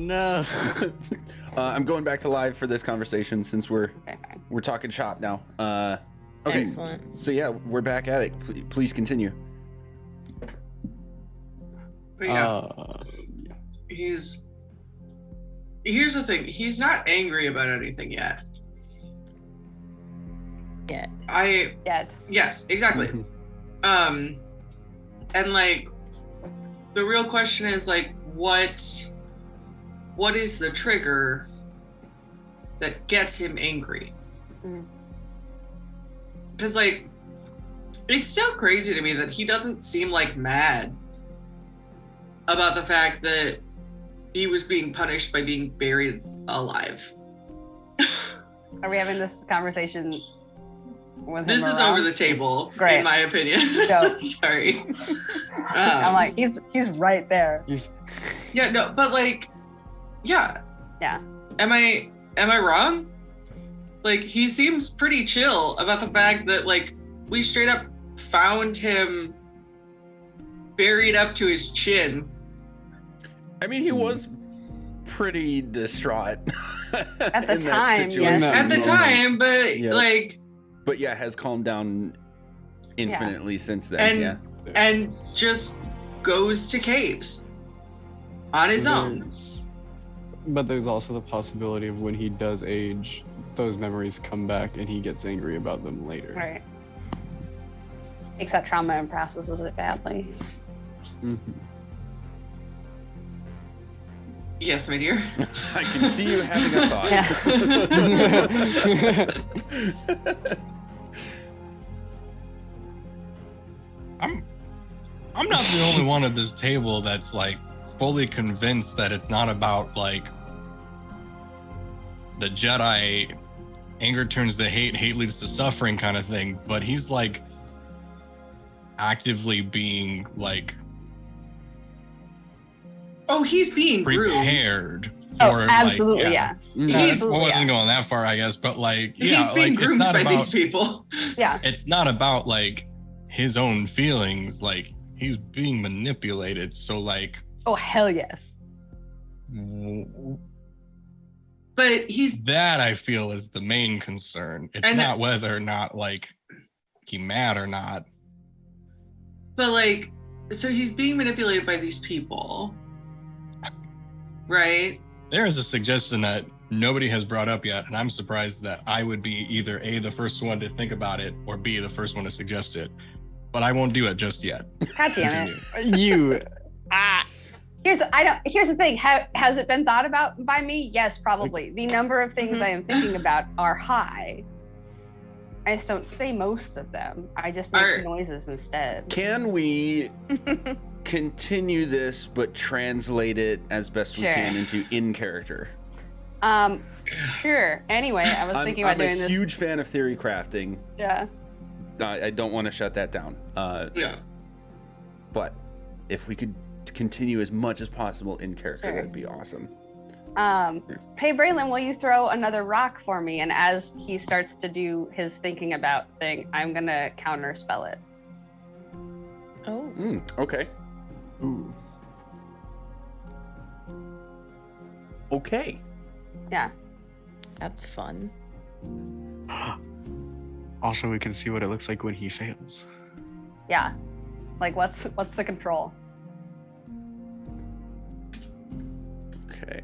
no. I'm going back to live for this conversation since we're talking shop now. Okay. Excellent. So yeah, we're back at it. Please continue. But yeah, here's the thing. He's not angry about anything yet. Yet. Yes, exactly. And like, the real question is like, what is the trigger that gets him angry? Because like, it's still crazy to me that he doesn't seem like mad about the fact that he was being punished by being buried alive. Are we having this conversation with him This is around? over the table, Great. in my opinion. Dope. Sorry. I'm like, he's right there. Yeah, no, but like, yeah. Yeah. Am I wrong? Like, he seems pretty chill about the fact that like we straight up found him buried up to his chin. I mean, he was pretty distraught At the in that time, situation. yes. At the time, but Yeah. like, But yeah, has calmed down infinitely since then. and just goes to caves on his own. But there's also the possibility of when he does age, those memories come back and he gets angry about them later. Right. Takes that trauma and processes it badly. Mm-hmm. Yes, my dear. I can see you having a thought. I'm not the only one at this table that's like fully convinced that it's not about like the Jedi anger turns to hate, hate leads to suffering kind of thing, but he's like actively being like He's being groomed. prepared Oh, for absolutely, like, yeah. He's I wasn't going that far, I guess, but like he's being like, groomed it's not by about, these people. Yeah. it's not about like his own feelings, like he's being manipulated, so like Oh, hell yes. But he's that I feel is the main concern. It's And- not whether or not like he mad or not. But like, so he's being manipulated by these people, right? There is a suggestion that nobody has brought up yet, and I'm surprised that I would be either A, the first one to think about it, or B, the first one to suggest it. But I won't do it just yet. God damn it. You. Here's the thing. Has it been thought about by me? Yes, probably. The number of things I am thinking about are high. I just don't say most of them. I just make noises instead. Can we continue this but translate it as best we can into in character? Sure. Anyway, I was thinking about doing I'm a this. huge fan of theory crafting. Yeah. I don't want to shut that down. Yeah. But if we could continue as much as possible in character, Sure. that'd be awesome. Hey, Braylon, will you throw another rock for me? And as he starts to do his thinking about thing, I'm going to counter spell it. Oh. Okay. Ooh. Okay. Yeah. That's fun. Also, we can see what it looks like when he fails. Yeah. Like, what's the control? Okay.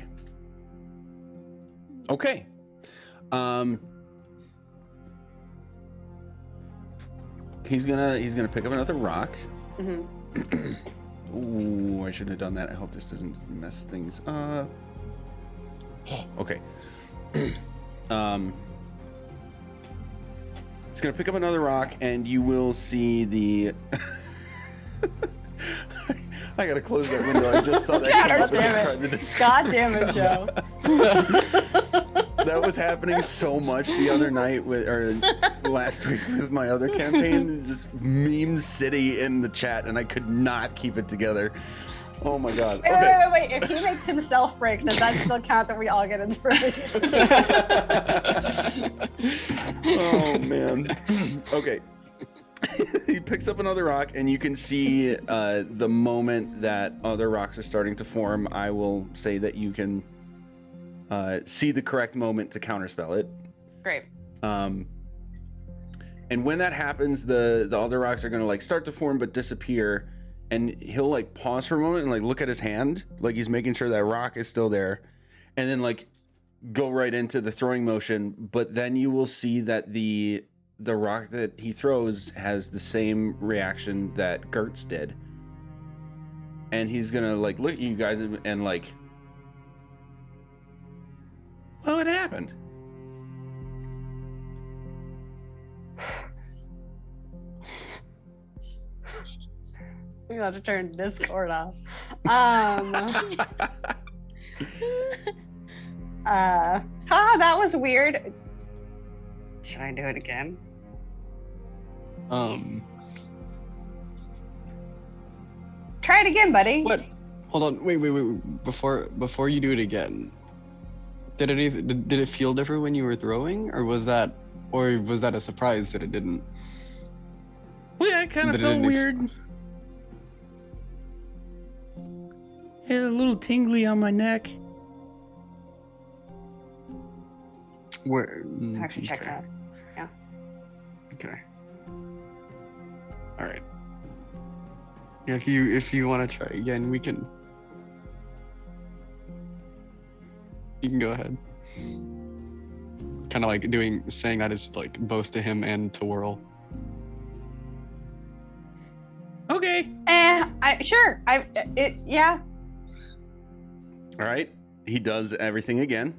Okay. He's gonna pick up another rock. Mm-hmm. Ooh, I should have done that. I hope this doesn't mess things up. Okay. He's gonna pick up another rock, and you will see the. I gotta close that window. I just saw that. God damn it. God damn it, Joe. That was happening so much the other night last week with my other campaign. Just meme city in the chat, and I could not keep it together. Oh my god. Okay. Wait. If he makes himself break, does that still count that we all get inspiration? Oh man. Okay. He picks up another rock, and you can see the moment that other rocks are starting to form. I will say that you can see the correct moment to counterspell it. Great. And when that happens, the other rocks are gonna like start to form but disappear, and he'll like pause for a moment and like look at his hand, like he's making sure that rock is still there, and then like go right into the throwing motion. But then you will see that the rock that he throws has the same reaction that Gertz did, and he's gonna like look at you guys and like, what happened? We're gonna have to turn Discord off. That was weird. Should I do it again? Try it again, buddy. What? Hold on. Wait. Before you do it again, did it feel different when you were throwing, or was that a surprise that it didn't? Well, yeah, it kind of That it felt didn't weird. Had a little tingly on my neck. Where? Actually, checks out. Okay. All right. Yeah, if you want to try again, we can. You can go ahead. Kind of like saying that it's like both to him and to Whirl. Okay. Sure. Yeah. All right. He does everything again.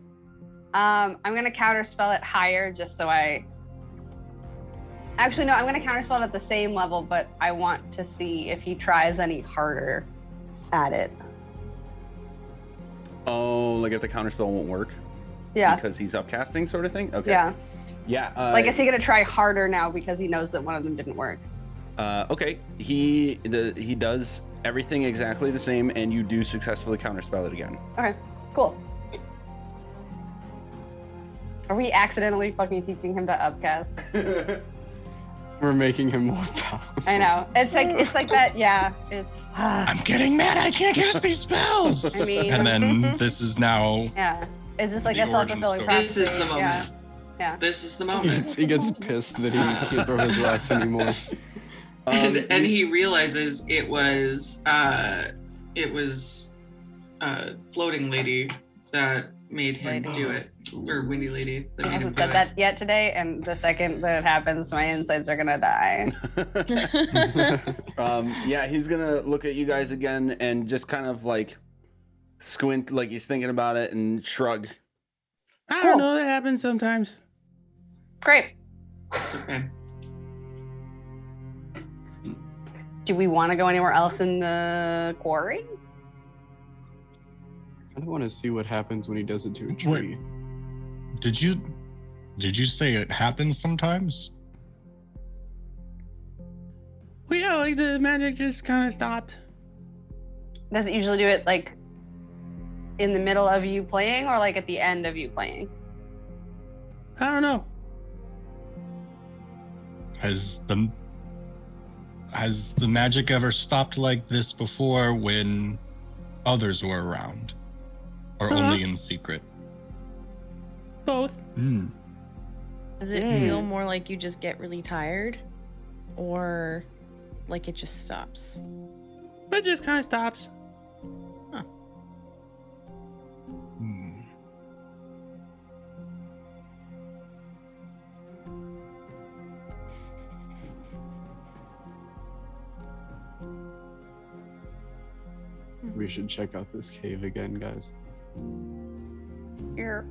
I'm gonna counterspell it higher just so Actually, no, I'm gonna counterspell it at the same level, but I want to see if he tries any harder at it. Oh, like if the counterspell won't work? Yeah. Because he's upcasting, sort of thing? Okay. Yeah. Yeah. Like, is he gonna try harder now because he knows that one of them didn't work? Okay. He does everything exactly the same, and you do successfully counterspell it again. Okay, cool. Are we accidentally fucking teaching him to upcast? We're making him more powerful. I know. It's like that. Yeah. It's. I'm getting mad. I can't cast these spells. I mean. And then this is now. Yeah. Is this like The a self-fulfilling origin prophecy? This is the moment. Yeah. This is the moment. He gets pissed that he can't throw his rocks anymore. And he realizes it was floating lady that made him do it, or windy lady that He made him hasn't do said it. that yet today, and the second that it happens, my insides are gonna die. Yeah, he's gonna look at you guys again and just kind of like squint, like he's thinking about it, and shrug. I Cool. don't know, that happens sometimes. Great. It's okay. Do we want to go anywhere else in the quarry? I don't want to see what happens when he does it to a tree. Did you say it happens sometimes? Well, yeah, like the magic just kind of stopped. Does it usually do it like in the middle of you playing, or like at the end of you playing? I don't know. Has the magic ever stopped like this before when others were around? Or only in secret? Both. Does it feel more like you just get really tired? Or like it just stops? It just kind of stops. We should check out this cave again, guys. Here.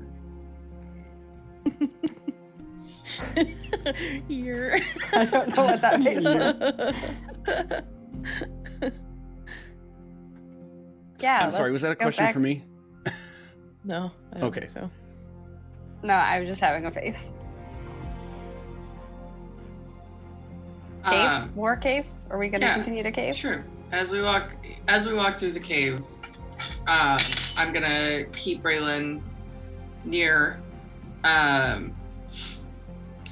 You're. I don't know what that means. Yeah. I'm sorry, was that a question for me? No, I don't Okay. think so. No, I was just having a face. Cave? More cave? Are we gonna yeah, continue to cave? Sure. As we walk through the cave, I'm gonna keep Braylon near,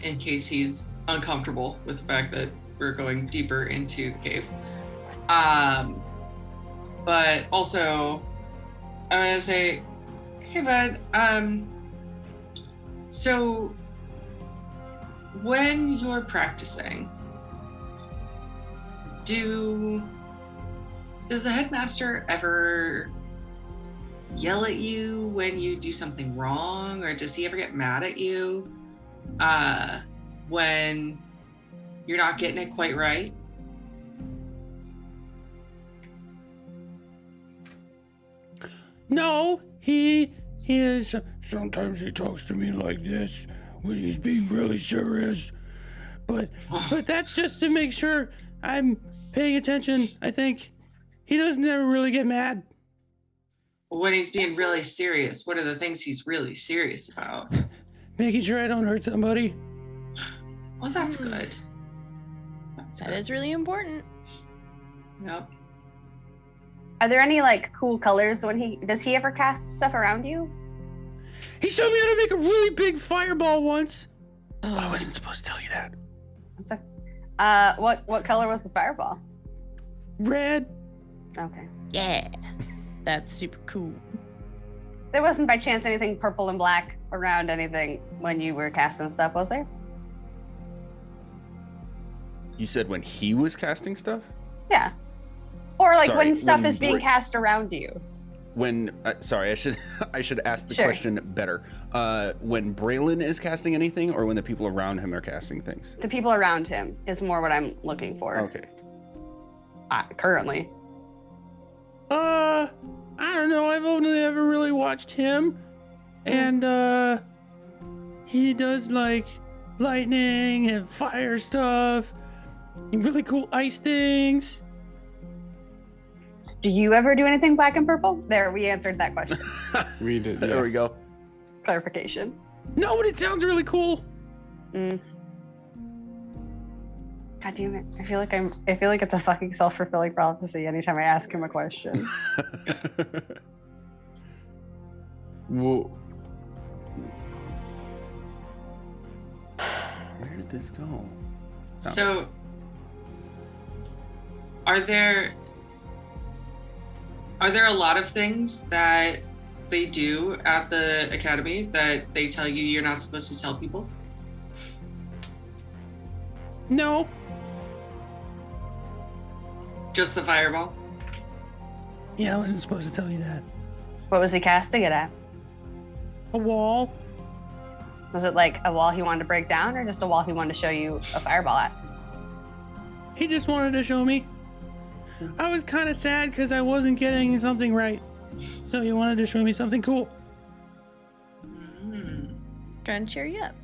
in case he's uncomfortable with the fact that we're going deeper into the cave. But also, I'm gonna say, Hey, bud. So when you're practicing, does the headmaster ever yell at you when you do something wrong, or does he ever get mad at you when you're not getting it quite right? No, he is. Sometimes he talks to me like this when he's being really serious. But that's just to make sure I'm paying attention. I think he doesn't ever really get mad. When he's being really serious, what are the things he's really serious about? Making sure I don't hurt somebody. Well, that's good. That is really important. Yep. Are there any like cool colors when does he ever cast stuff around you? He showed me how to make a really big fireball once. Oh, I wasn't supposed to tell you that. That's what color was the fireball? Red. Okay. Yeah. That's super cool. There wasn't by chance anything purple and black around anything when you were casting stuff, was there? You said when he was casting stuff? Yeah. Or like Sorry, when stuff when is being Bri- cast around you. When sorry, I should ask the Sure. question better. When Braylon is casting anything, or when the people around him are casting things? The people around him is more what I'm looking for. Okay. Currently. I don't know. I've only ever really watched him, and he does like lightning and fire stuff, and really cool ice things. Do you ever do anything black and purple? There, we answered that question. We did. There Yeah. we go. Clarification. No, but it sounds really cool. God damn it. I feel like it's a fucking self-fulfilling prophecy anytime I ask him a question. Well, Where did this go? Oh. So, are there a lot of things that they do at the academy that they tell you you're not supposed to tell people? No. Just the fireball? Yeah, I wasn't supposed to tell you that. What was he casting it at? A wall. Was it like a wall he wanted to break down or just a wall he wanted to show you a fireball at? He just wanted to show me. I was kind of sad because I wasn't getting something right. So he wanted to show me something cool. Trying to cheer you up.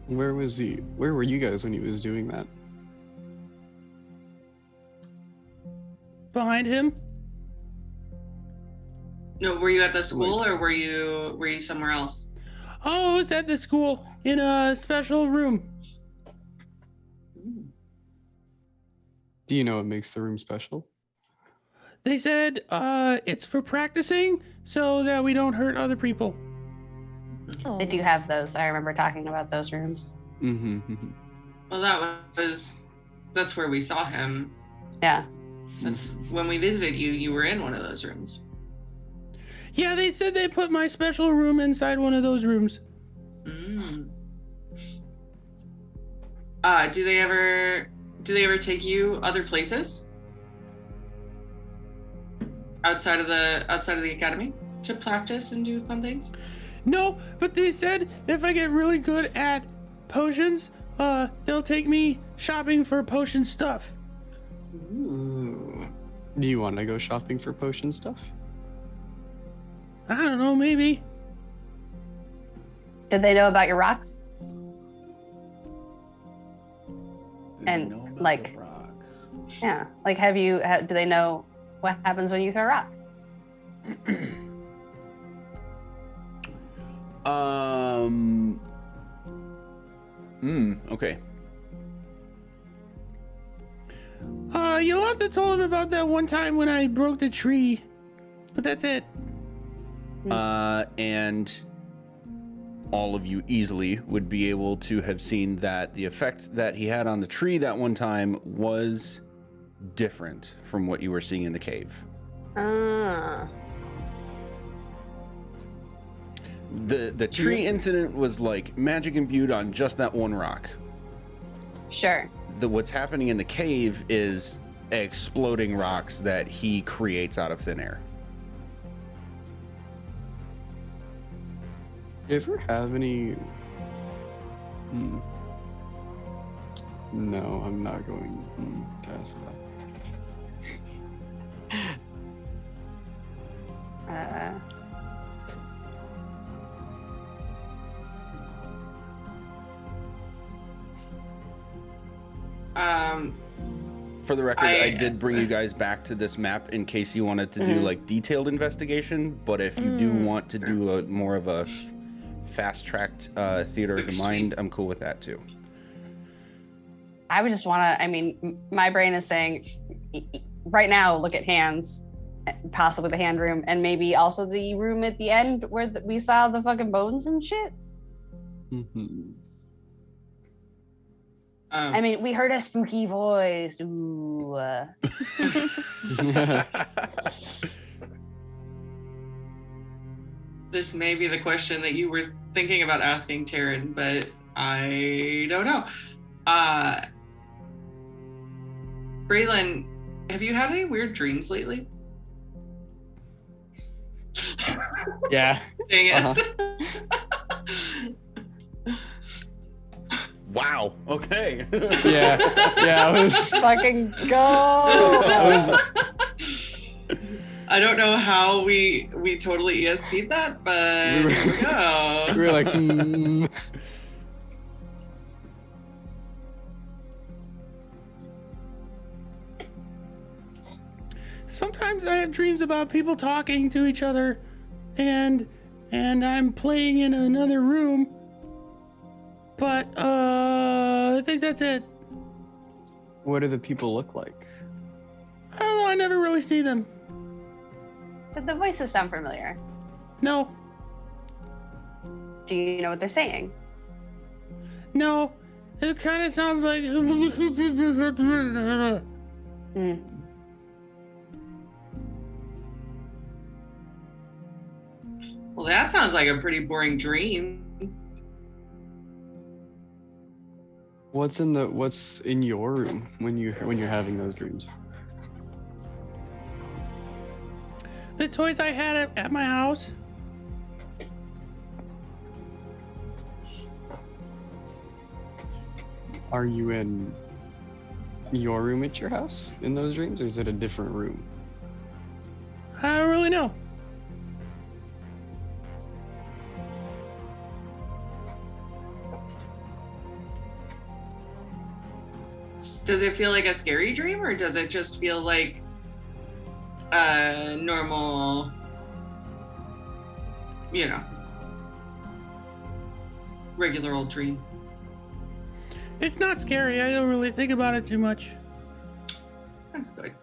where was he? Where were you guys when he was doing that? Behind him? No, were you at the school or were you somewhere else? Oh, I was at the school in a special room. Do you know what makes the room special? They said it's for practicing so that we don't hurt other people. Oh. They do have those. I remember talking about those rooms. Mm-hmm. Well, that's where we saw him. Yeah. That's when we visited you. You were in one of those rooms. Yeah, they said they put my special room inside one of those rooms. Do they ever take you other places outside of the academy to practice and do fun things? No, but they said if I get really good at potions, they'll take me shopping for potion stuff. Ooh. Do you want to go shopping for potion stuff? I don't know, maybe. Did they know about your rocks? And like, yeah, like do they know what happens when you throw rocks? Okay. You'll have to tell him about that one time when I broke the tree. But that's it. And all of you easily would be able to have seen that the effect that he had on the tree that one time was different from what you were seeing in the cave. The tree incident was like magic imbued on just that one rock. Sure. What's happening in the cave is exploding rocks that he creates out of thin air. Do you ever have any? No, I'm not going to ask that. For the record, I did bring you guys back to this map in case you wanted to do like detailed investigation. But if you do want to do a more of a fast-tracked theater of the mind, I'm cool with that too. I would just want to. I mean, my brain is saying right now, look at hands, possibly the hand room, and maybe also the room at the end where we saw the fucking bones and shit. I mean, we heard a spooky voice. Ooh. This may be the question that you were thinking about asking, Taryn, but I don't know. Braylon, have you had any weird dreams lately? Yeah. Dang it. Wow. Okay. Yeah. I was. Fucking go. I don't know how we totally ESP'd that, but here we go. We were like, Sometimes I have dreams about people talking to each other, and I'm playing in another room. But I think that's it. What do the people look like? I don't know. I never really see them. Did the voices sound familiar? No. Do you know what they're saying? No. It kind of sounds like. Well, that sounds like a pretty boring dream. What's in your room when you're having those dreams? The toys I had at my house. Are you in your room at your house in those dreams, or is it a different room? I don't really know. Does it feel like a scary dream, or does it just feel like a normal, regular old dream? It's not scary. I don't really think about it too much. That's good.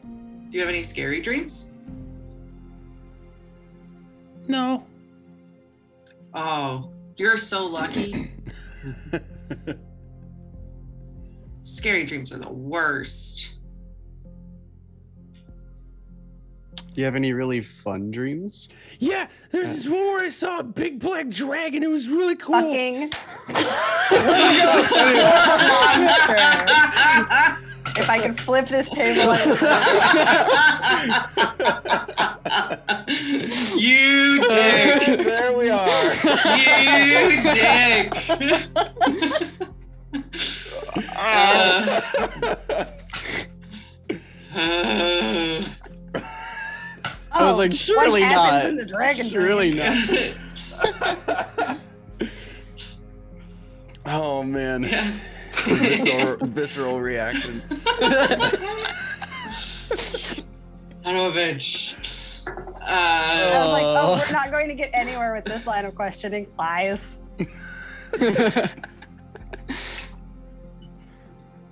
Do you have any scary dreams? No. Oh, you're so lucky. Scary dreams are the worst. Do you have any really fun dreams? Yeah, there's this one where I saw a big black dragon. It was really cool. Fucking monster. If I could flip this table. You dick. There we are. You dick. I was like, surely what not. happens in the dragon Surely dream? not. Oh man. Yeah. Visceral reaction. Son of a bitch. I was like, oh, we're not going to get anywhere with this line of questioning. Lies.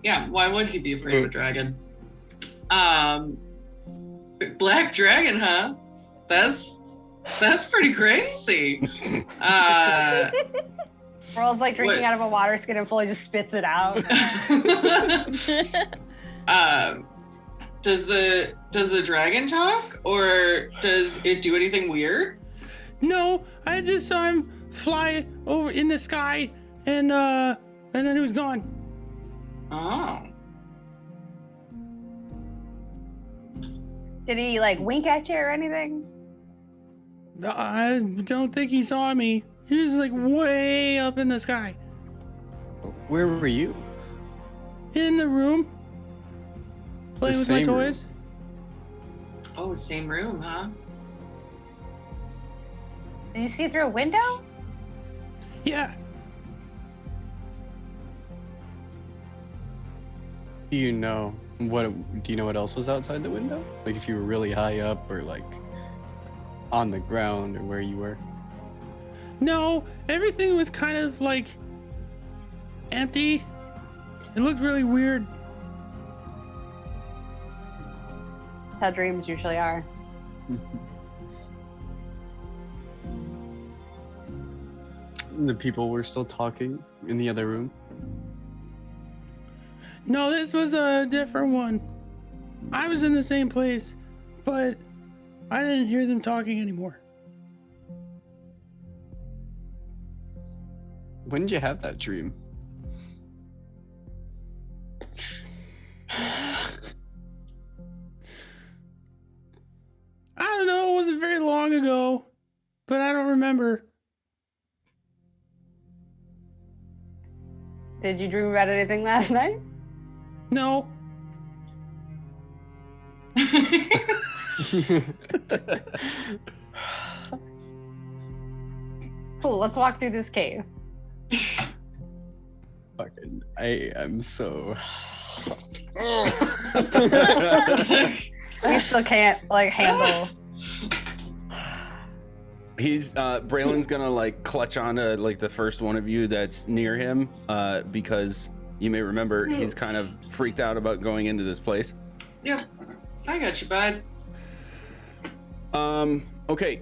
Yeah, why would he be afraid of a dragon? Black dragon, huh? That's pretty crazy. Pearl's like drinking out of a water skin and fully just spits it out. Does the Does the dragon talk, or does it do anything weird? No, I just saw him fly over in the sky, and then he was gone. Oh. Did he like wink at you or anything? I don't think he saw me. He was like way up in the sky. Where were you? In the room. Playing The with my same room. toys. Oh, same room, huh? Did you see through a window? Yeah. Do you know what else was outside the window? Like if you were really high up or like on the ground or where you were? No, everything was kind of like empty. It looked really weird. That's how dreams usually are. The people were still talking in the other room. No, this was a different one. I was in the same place, but I didn't hear them talking anymore. When did you have that dream? I don't know, it wasn't very long ago, but I don't remember. Did you dream about anything last night? No. Cool, let's walk through this cave. Fucking, I am so. We still can't like handle. He's Braylon's gonna like clutch onto like the first one of you that's near him, because you may remember he's kind of freaked out about going into this place. Yep. I got you, bud. Okay.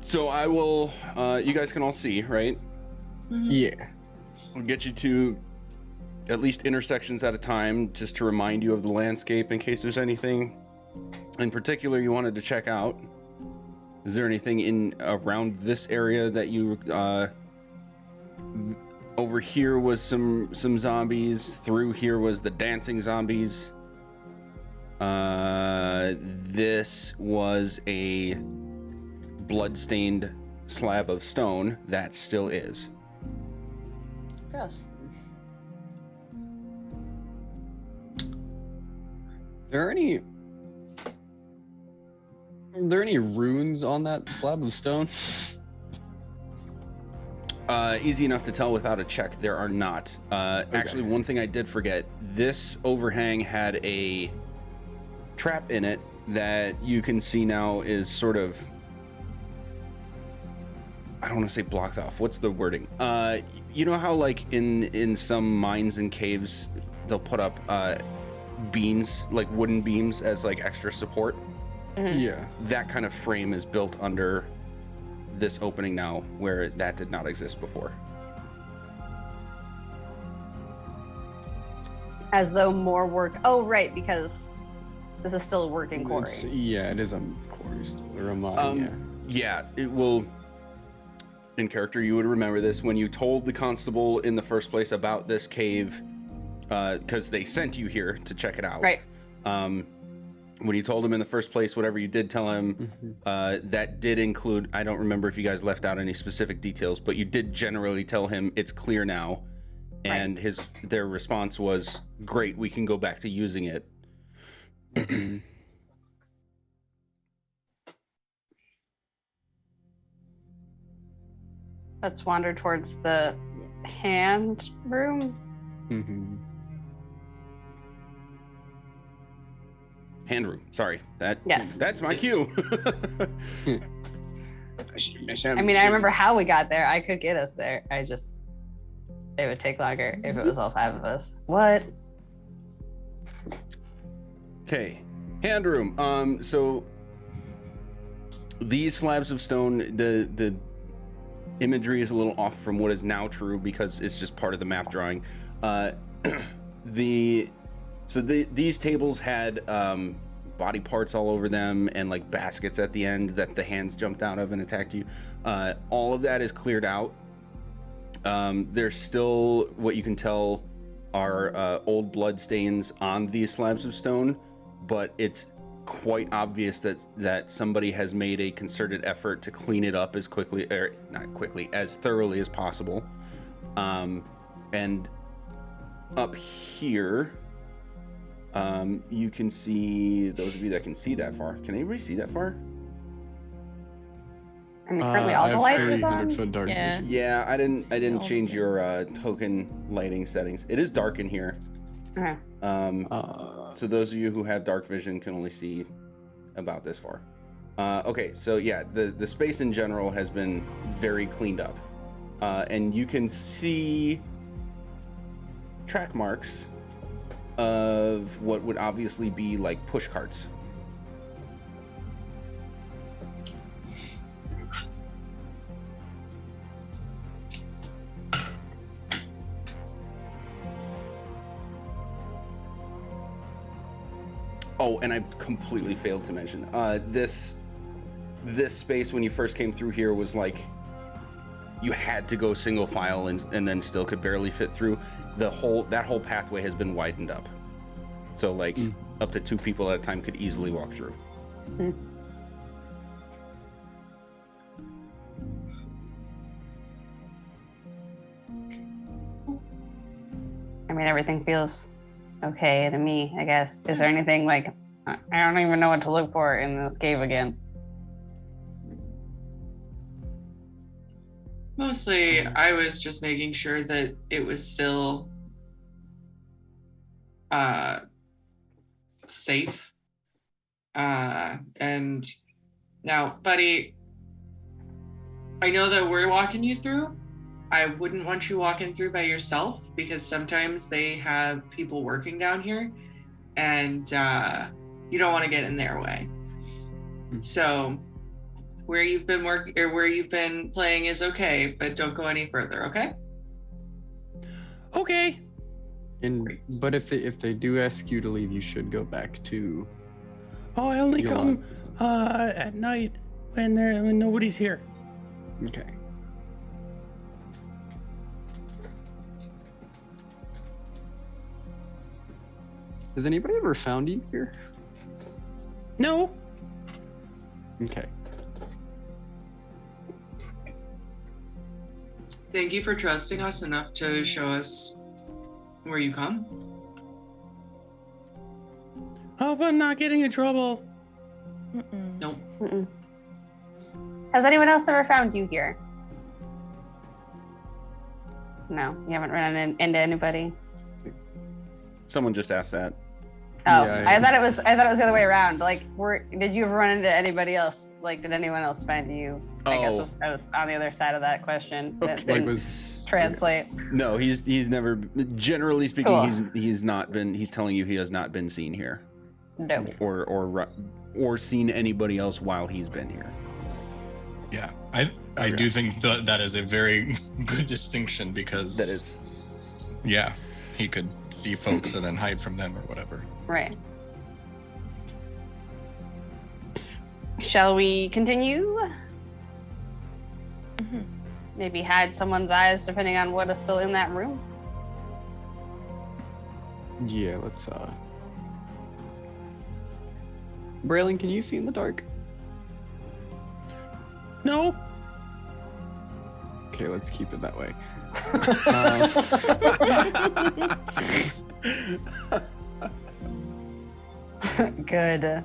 So I will you guys can all see, right? Yeah. We'll get you to at least intersections at a time just to remind you of the landscape in case there's anything in particular you wanted to check out. Is there anything in around this area that you over here was some zombies, through here was the dancing zombies. This was a blood-stained slab of stone that still is. Gross. Are there any runes on that slab of stone? Easy enough to tell without a check. There are not. Actually, one thing I did forget. This overhang had a trap in it that you can see now is sort of, I don't want to say blocked off. What's the wording? You know how like in some mines and caves, they'll put up beams, like wooden beams as like extra support? Mm-hmm. Yeah. That kind of frame is built under this opening now, where that did not exist before. As though more work. Oh, right, because this is still a working quarry. Yeah, it is a quarry still, or a mine, Yeah, it will. In character, you would remember this when you told the constable in the first place about this cave, because they sent you here to check it out. Right. When you told him in the first place, whatever you did tell him, that did include, I don't remember if you guys left out any specific details, but you did generally tell him it's clear now. And their response was, great, we can go back to using it. Let's wander towards the hand room. Mm-hmm. Hand room, sorry. Yes. That's my cue. I mean, I remember how we got there. I could get us there. It would take longer if it was all 5 of us. What? Okay, hand room. So these slabs of stone, the imagery is a little off from what is now true because it's just part of the map drawing. These tables had body parts all over them and like baskets at the end that the hands jumped out of and attacked you. All of that is cleared out. There's still, what you can tell, are old blood stains on these slabs of stone, but it's quite obvious that somebody has made a concerted effort to clean it up as quickly, or not quickly, as thoroughly as possible. And up here, you can see, those of you that can see that far. Can anybody see that far? I mean, currently all I the have lights is 300 on. foot dark Yeah. vision. Yeah, I didn't all change the your token lighting settings. It is dark in here. Okay. So those of you who have dark vision can only see about this far. Okay, so yeah, the space in general has been very cleaned up. And you can see track marks of what would obviously be like push carts. Oh, and I completely failed to mention, this space when you first came through here was like, you had to go single file and then still could barely fit through. That whole pathway has been widened up. So like up to 2 people at a time could easily walk through. I mean, everything feels okay to me, I guess. Is there anything like, I don't even know what to look for in this cave again? Mostly, I was just making sure that it was still safe. And now, buddy, I know that we're walking you through. I wouldn't want you walking through by yourself because sometimes they have people working down here and you don't want to get in their way. So where you've been working or where you've been playing is okay, but don't go any further, okay? Okay. But if they do ask you to leave, you should go back to. Oh, I only your come lodge. at night when nobody's here. Okay. Has anybody ever found you here? No. Okay. Thank you for trusting us enough to show us where you come. Hope I'm not getting in trouble. Nope. Mm-mm. Has anyone else ever found you here? No, you haven't run into anybody. Someone just asked that. Oh, Yeah, I thought it was the other way around. Like, did you ever run into anybody else? Like, did anyone else find you? I guess I was on the other side of that question. That Okay. didn't translate. No, he's never. Generally speaking, Cool. he's not been. He's telling you he has not been seen here, Nope. or seen anybody else while he's been here. Yeah, I do think that is a very good distinction because That is. yeah, he could see folks and then hide from them or whatever. Right. Shall we continue? Mhm. Maybe hide someone's eyes depending on what is still in that room. Yeah, let's Braylon, can you see in the dark? No. Okay, let's keep it that way. Good.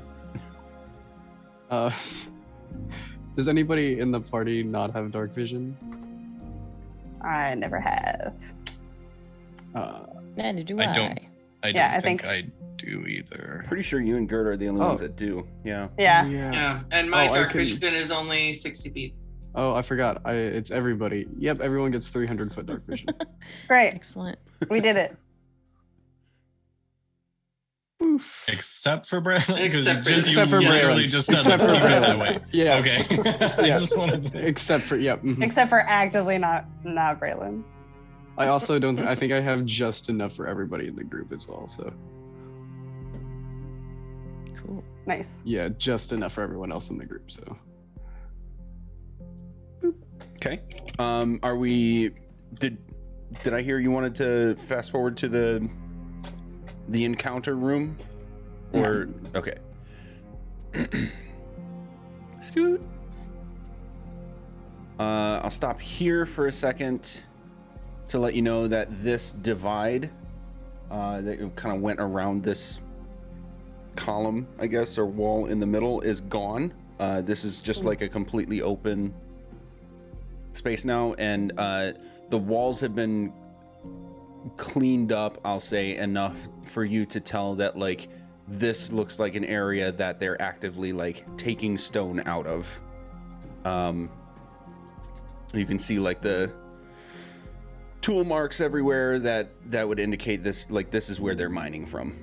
Does anybody in the party not have dark vision? I never have. Neither do I I. don't. I Yeah, don't I think think- I do either. Pretty sure you and Gert are the only ones that do. Yeah. Yeah. Yeah, and my Oh, I dark can- vision is only 60 feet. Oh, I forgot. It's everybody. Yep, everyone gets 300 foot dark vision. Great. Excellent. We did it. Oof. Except for Braylon. Except for- you Except for literally Braylon. just said Except let's for keep it that Braylon. way. Yeah. Okay. I Yeah. just wanted to. Except for mhm. Except for actively not Braylon. I also don't. I think I have just enough for everybody in the group as well. So Cool. Nice. Yeah, just enough for everyone else in the group. So Okay. Are we? Did I hear you wanted to fast forward to the encounter room? Or Yes. okay. Scoot. I'll stop here for a second to let you know that this divide that kind of went around this column, I guess, or wall in the middle is gone. This is just like a completely open space now, and the walls have been cleaned up, I'll say, enough for you to tell that like this looks like an area that they're actively like taking stone out of. You can see like the tool marks everywhere that would indicate this, like this is where they're mining from.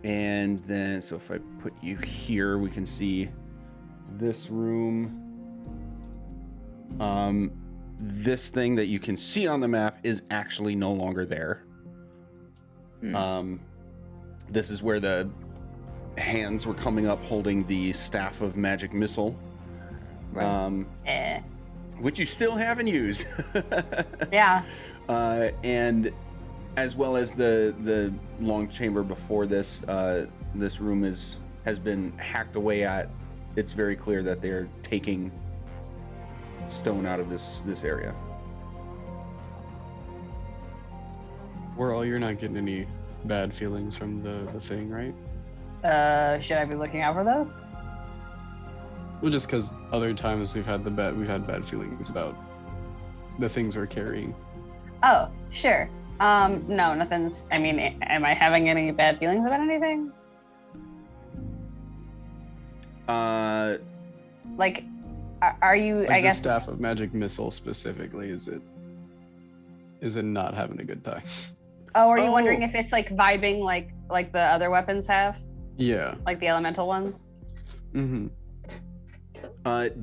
And then, so if I put you here, we can see this room. This thing that you can see on the map is actually no longer there. This is where the hands were coming up holding the staff of magic missile. Right. Which you still haven't used. Yeah. And as well as the long chamber before this, this room has been hacked away at. It's very clear that they're taking stone out of this area. you're not getting any bad feelings from the thing, right? Should I be looking out for those? Well, just because other times we've had bad feelings about the things we're carrying. Oh, sure. No, nothing's. I mean, am I having any bad feelings about anything? Like, are you? Like I the guess. staff of magic missile specifically, is it not having a good time? Oh, are you wondering if it's like vibing like the other weapons have, Yeah. like the elemental ones? Mm-hmm.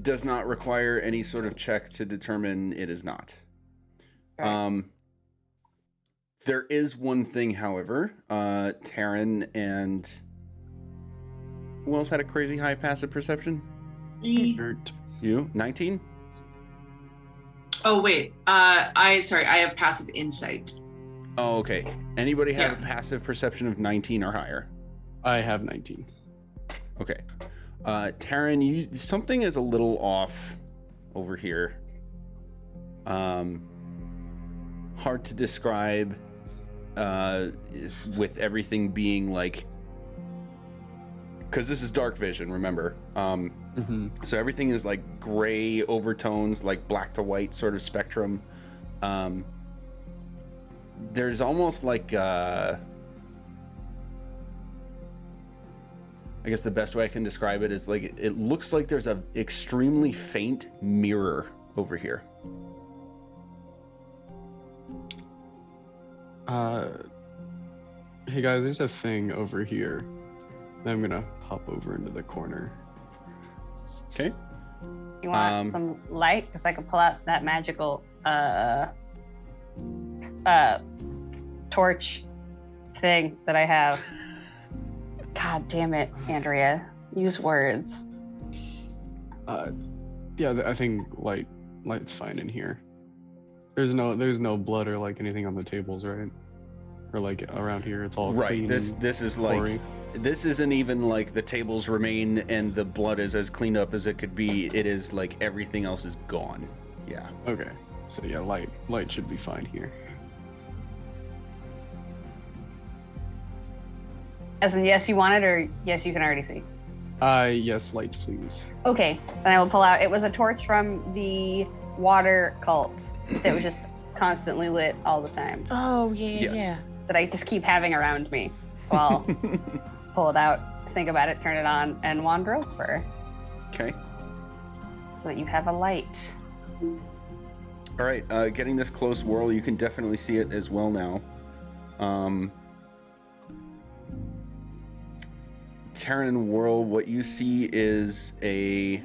Does not require any sort of check to determine it is not. Right. There is one thing, however. Taryn and who else had a crazy high passive perception? Hurt. You? 19? Oh wait, I have passive insight. Oh, okay. Anybody have Yeah. a passive perception of 19 or higher? I have 19. Okay. Taryn, something is a little off over here. Hard to describe. With everything being like, because this is dark vision, remember? So everything is like gray overtones, like black to white sort of spectrum. There's almost like I guess the best way I can describe it is like it looks like there's a extremely faint mirror over here. Hey guys, there's a thing over here. I'm gonna hop over into the corner. Okay. You want some light? Because I can pull out that magical torch thing that I have. God damn it, Andrea. Use words. Yeah, I think light's fine in here. There's no blood or like anything on the tables, right? Or like around here, it's all right. clean. This is like pouring. This isn't even like the tables remain and the blood is as cleaned up as it could be. It is like everything else is gone. Yeah. Okay. So yeah, light should be fine here. As in, yes, you want it, or yes, you can already see? Yes, light, please. Okay, then I will pull out. It was a torch from the water cult that was just constantly lit all the time, Oh, yeah, Yes. yeah. that I just keep having around me. So I'll pull it out, think about it, turn it on, and wander over Okay. so that you have a light. All right. Getting this close, Whirl, you can definitely see it as well now. Terran and Whirl, what you see is a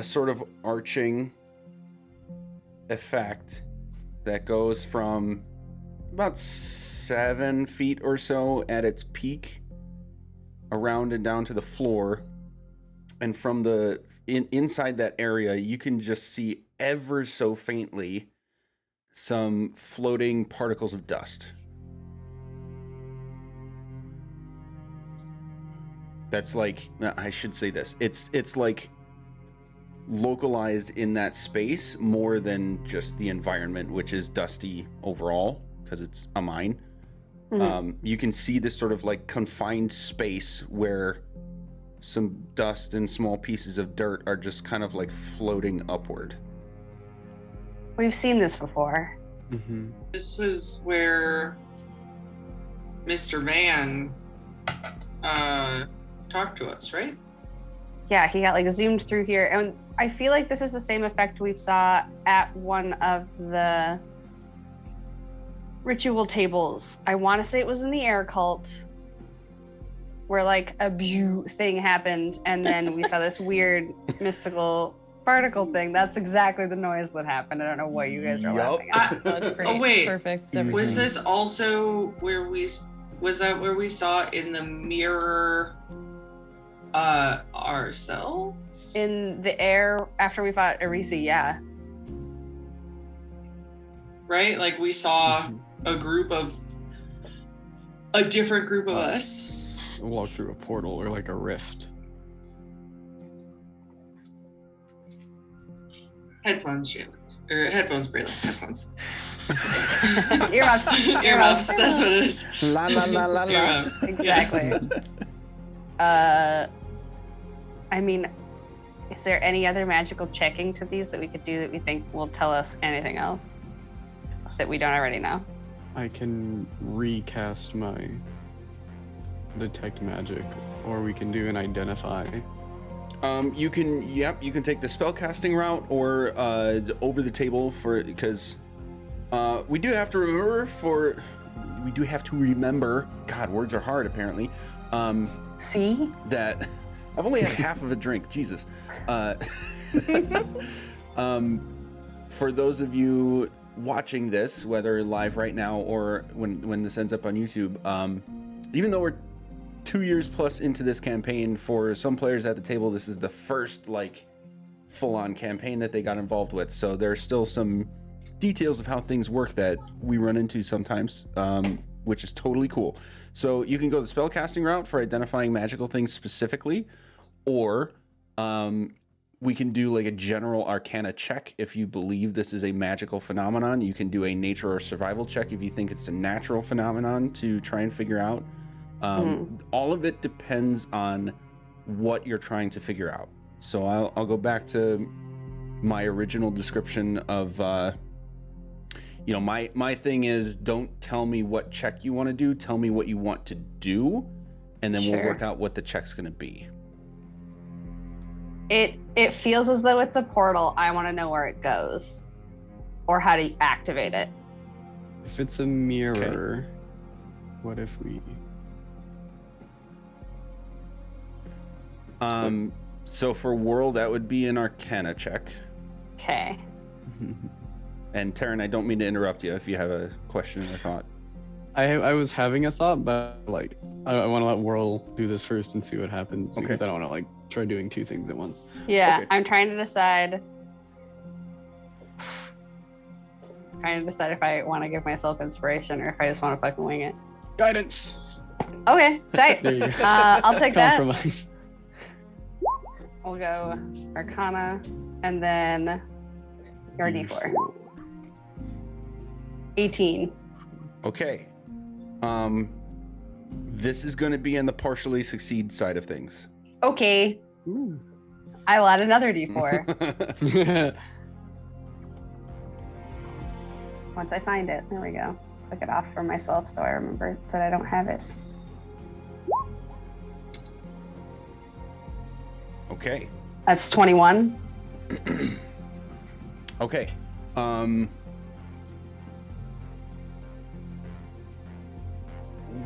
sort of arching effect that goes from about 7 feet or so at its peak, around and down to the floor. And from the inside that area, you can just see ever so faintly some floating particles of dust. That's like, I should say this. It's like localized in that space more than just the environment, which is dusty overall because it's a mine. You can see this sort of like confined space where some dust and small pieces of dirt are just kind of like floating upward. We've seen this before. Mm-hmm. This was where Mr. Van talked to us, right? Yeah, he got like zoomed through here, and I feel like this is the same effect we saw at one of the ritual tables. I want to say it was in the air cult, where like a pew thing happened, and then we saw this weird mystical particle thing. That's exactly the noise that happened. I don't know what you guys are laughing at. Oh, it's great. Oh, wait. It's perfect. It's everything. Was this also where we saw in the mirror ourselves? In the air after we fought Arisi, yeah. Right? Like we saw a different group of us. Walk through a portal or like a rift. Headphones, Jalen. Or headphones, Braylon. Headphones. Earmuffs. Earmuffs. That's what it is. La la la la la. Earmuffs. Exactly. I mean, is there any other magical checking to these that we could do that we think will tell us anything else that we don't already know? I can recast my detect magic, or we can do an identify. You can take the spellcasting route or over the table because we do have to remember. God, words are hard apparently. See? That I've only had half of a drink. Jesus. For those of you watching this, whether live right now or when this ends up on YouTube, even though we're 2 years plus into this campaign, for some players at the table, this is the first like full-on campaign that they got involved with. So there's still some details of how things work that we run into sometimes, which is totally cool. So you can go the spellcasting route for identifying magical things specifically, or we can do like a general arcana check if you believe this is a magical phenomenon. You can do a nature or survival check if you think it's a natural phenomenon to try and figure out. All of it depends on what you're trying to figure out. So I'll go back to my original description of, my thing is, don't tell me what check you want to do. Tell me what you want to do, and then we'll work out what the check's going to be. It feels as though it's a portal. I want to know where it goes, or how to activate it. If it's a mirror, what if we? So for world, that would be an arcana check. Okay. And Taryn, I don't mean to interrupt you if you have a question or thought. I was having a thought, but like I want to let Whirl do this first and see what happens, because I don't want to like try doing two things at once. Yeah, Okay. I'm trying to decide. If I want to give myself inspiration or if I just want to fucking wing it. Guidance. Okay, tight. There you go. I'll take that. Compromise. We'll go Arcana and then your D4. 18. Okay. This is going to be in the partially succeed side of things. Okay. Ooh. I will add another D4 once I find it. There we go. Took it off for myself so I remember that I don't have it. Okay. That's 21. Okay.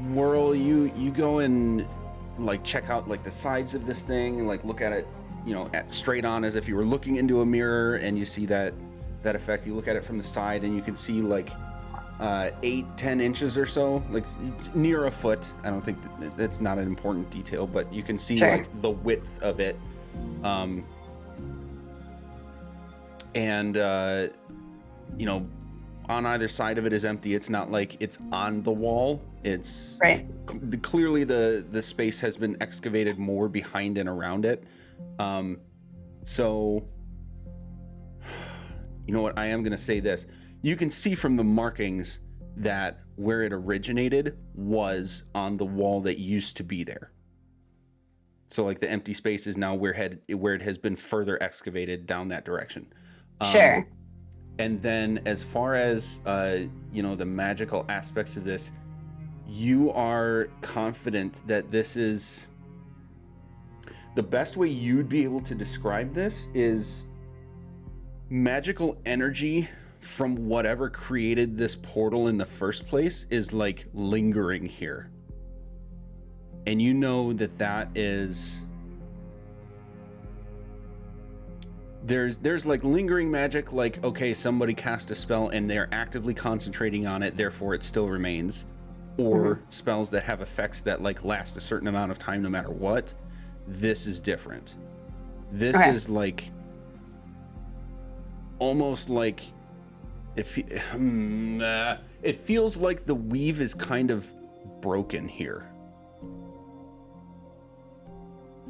Whirl, you go and like check out like the sides of this thing, like look at it, straight on as if you were looking into a mirror, and you see that effect. You look at it from the side and you can see like 8-10 inches or so, like near a foot. I don't think that's not an important detail, but you can see Sure. like the width of it. And you know, on either side of it is empty. It's not like it's on the wall. It's Right. Clearly the space has been excavated more behind and around it. So you know what, I am gonna say this. You can see from the markings that where it originated was on the wall that used to be there. So like the empty space is now where it has been further excavated down that direction. Sure. And then as far as you know, the magical aspects of this, you are confident that this is the best way you'd be able to describe this is magical energy from whatever created this portal in the first place is like lingering here. And you know that is there's like lingering magic, like, okay, somebody cast a spell and they're actively concentrating on it, therefore it still remains, or spells that have effects that like last a certain amount of time no matter what. This is different. This is like almost like it feels like the weave is kind of broken here.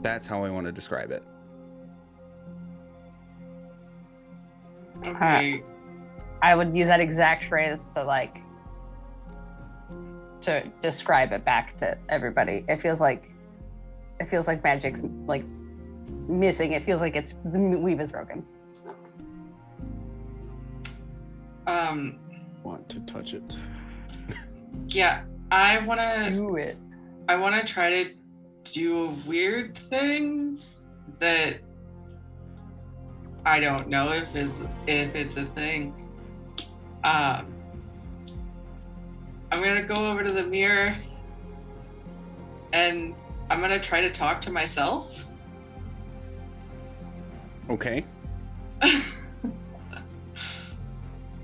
That's how I want to describe it. Okay. I would use that exact phrase to describe it back to everybody. It feels like magic's like missing. It feels like the weave is broken. Want to touch it? Yeah, I wanna Do it. try to do a weird thing that I don't know if it's a thing. I'm gonna go over to the mirror and I'm gonna try to talk to myself. Okay.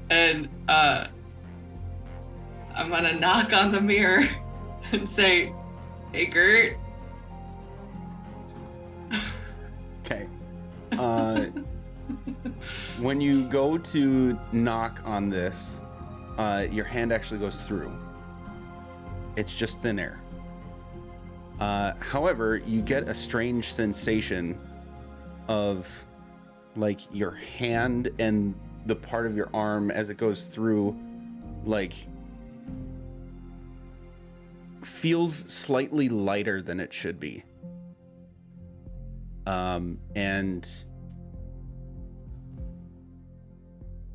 And I'm gonna knock on the mirror and say, "Hey, Gert." Okay. When you go to knock on this, your hand actually goes through. It's just thin air. However, you get a strange sensation of like your hand and the part of your arm as it goes through, like, feels slightly lighter than it should be. And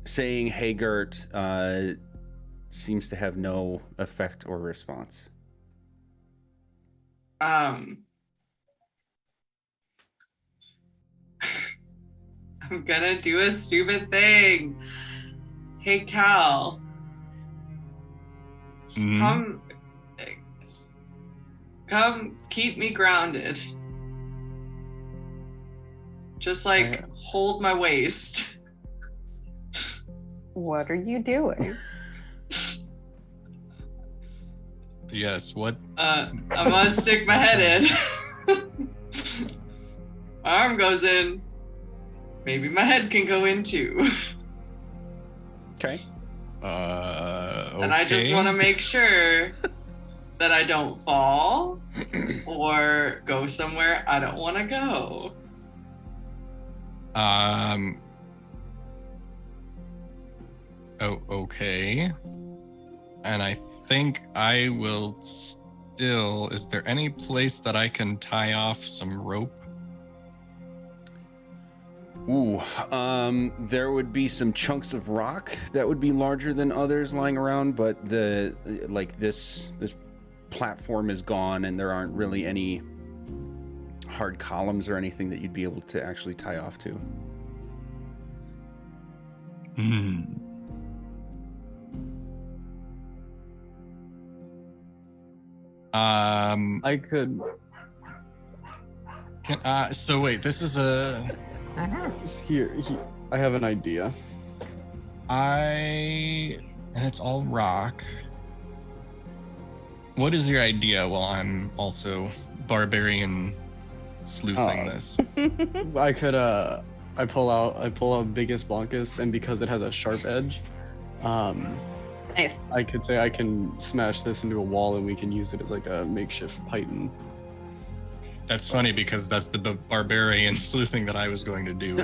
saying, "Hey, Gert," seems to have no effect or response. I'm gonna do a stupid thing. Hey, Cal. Mhm. Come keep me grounded. Just like hold my waist. What are you doing? Yes, what? I'm gonna stick my head in. My arm goes in. Maybe my head can go in too. Okay. Okay. And I just want to make sure that I don't fall or go somewhere I don't want to go. Oh, okay. And I think I will still. Is there any place that I can tie off some rope? Ooh, there would be some chunks of rock that would be larger than others lying around, but this platform is gone and there aren't really any hard columns or anything that you'd be able to actually tie off to. I could. So wait, this is a. Here, I have an idea. I And it's all rock. What is your idea while I'm also barbarian sleuthing this? I could I pull out biggest bonkus, and because it has a sharp edge, Nice. I could say I can smash this into a wall and we can use it as like a makeshift python. That's funny because that's the barbarian sleuthing that I was going to do.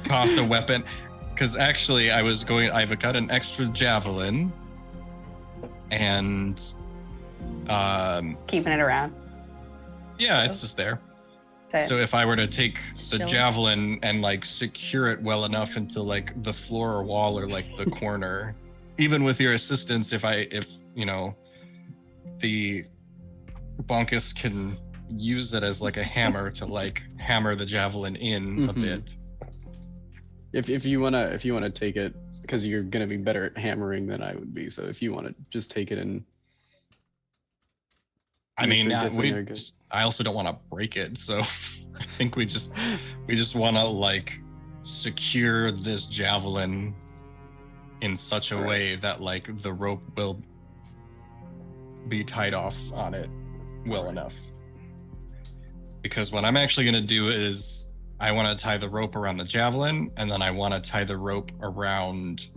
Toss a weapon. Because actually, I've got an extra javelin, and Keeping it around. yeah, it's just there. Okay. So if I were to take It's the chilling. javelin and like secure it well enough into like the floor or wall or like the corner, even with your assistance, if you know the bonkus can use it as like a hammer to like hammer the javelin in a Mhm. bit. If you wanna take it, because you're gonna be better at hammering than I would be. So if you want to just take it and I make mean, sure it gets in there good. I also don't want to break it, so I think we just want to like secure this javelin in such a Right. way that like the rope will be tied off on it well enough. Because what I'm actually going to do is I want to tie the rope around the javelin, and then I want to tie the rope around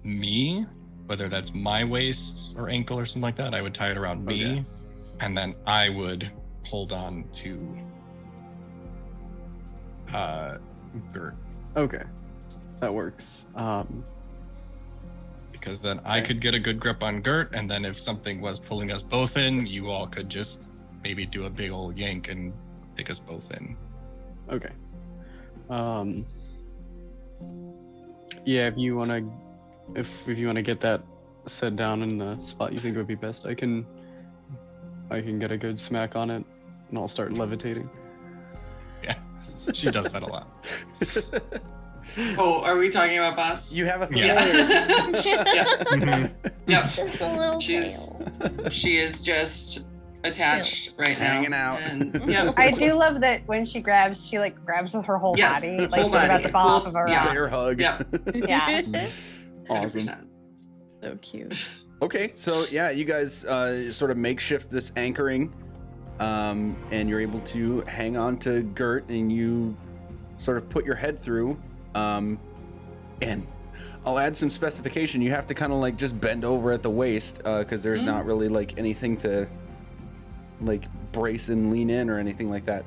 me, whether that's my waist or ankle or something like that. I would tie it around me, Okay. and then I would hold on to Gert, Okay, that works. because then I Okay. could get a good grip on Gert, and then if something was pulling us both in, you all could just maybe do a big old yank and take us both in. Okay. Yeah, if you wanna get that set down in the spot you think would be best, I can get a good smack on it, and I'll start levitating. She does that a lot. Oh, are we talking about boss? You have a Yeah. familiar. Yeah. Yep. Just a little She's- tail. She is just attached right now. Hanging out. And, yeah. I do love that when she grabs, she like grabs with her whole Yes, body, like whole she's about body. to fall off Full- of a yeah. rock. Bear hug. Yep. Yeah. Awesome. 100%. So cute. Okay, so yeah, you guys sort of makeshift this anchoring, and you're able to hang on to Gert, and you sort of put your head through, and I'll add some specification. You have to kind of like just bend over at the waist, because there's not really like anything to like brace and lean in or anything like that.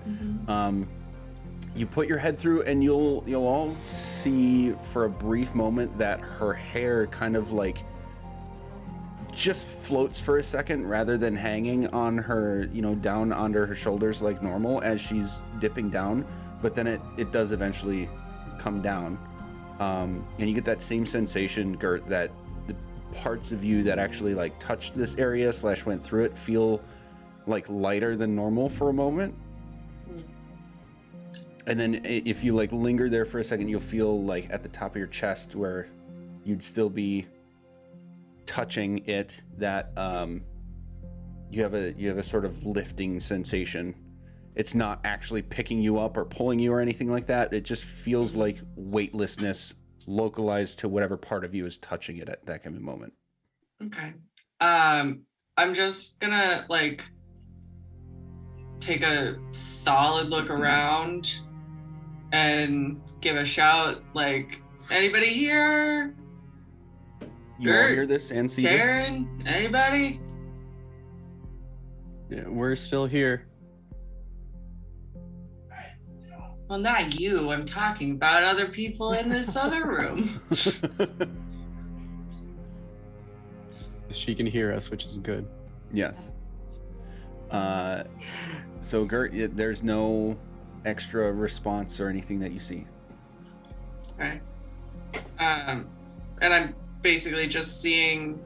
You put your head through, and you'll all see for a brief moment that her hair kind of like just floats for a second rather than hanging on her, down under her shoulders like normal as she's dipping down, but then it does eventually come down, and you get that same sensation, Gert, that the parts of you that actually like touched this area / went through it feel like lighter than normal for a moment. And then if you like linger there for a second, you'll feel like at the top of your chest where you'd still be touching it, that you have a sort of lifting sensation. It's not actually picking you up or pulling you or anything like that. It just feels like weightlessness localized to whatever part of you is touching it at that kind of moment. Okay. I'm just gonna like take a solid look around and give a shout, like, anybody here? You all Gert, hear this and see this? Taryn? Anybody? Yeah, we're still here. Well, not you. I'm talking about other people in this other room. She can hear us, which is good. Yes. So Gert, there's no extra response or anything that you see. Okay. And I'm basically just seeing.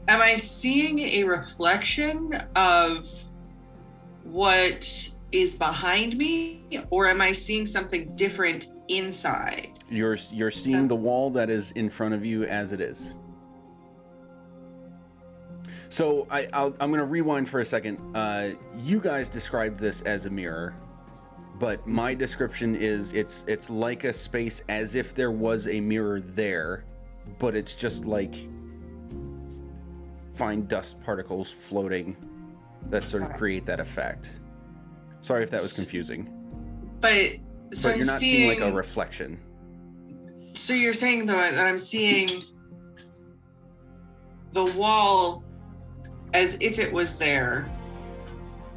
Am I seeing a reflection of what is behind me, or am I seeing something different inside? You're seeing the wall that is in front of you as it is. So I'm going to rewind for a second. You guys described this as a mirror, but my description is it's like a space as if there was a mirror there, but it's just like fine dust particles floating that sort of create that effect. Sorry if that was confusing. But so But you're not seeing like a reflection. So you're saying though that I'm seeing the wall as if it was there,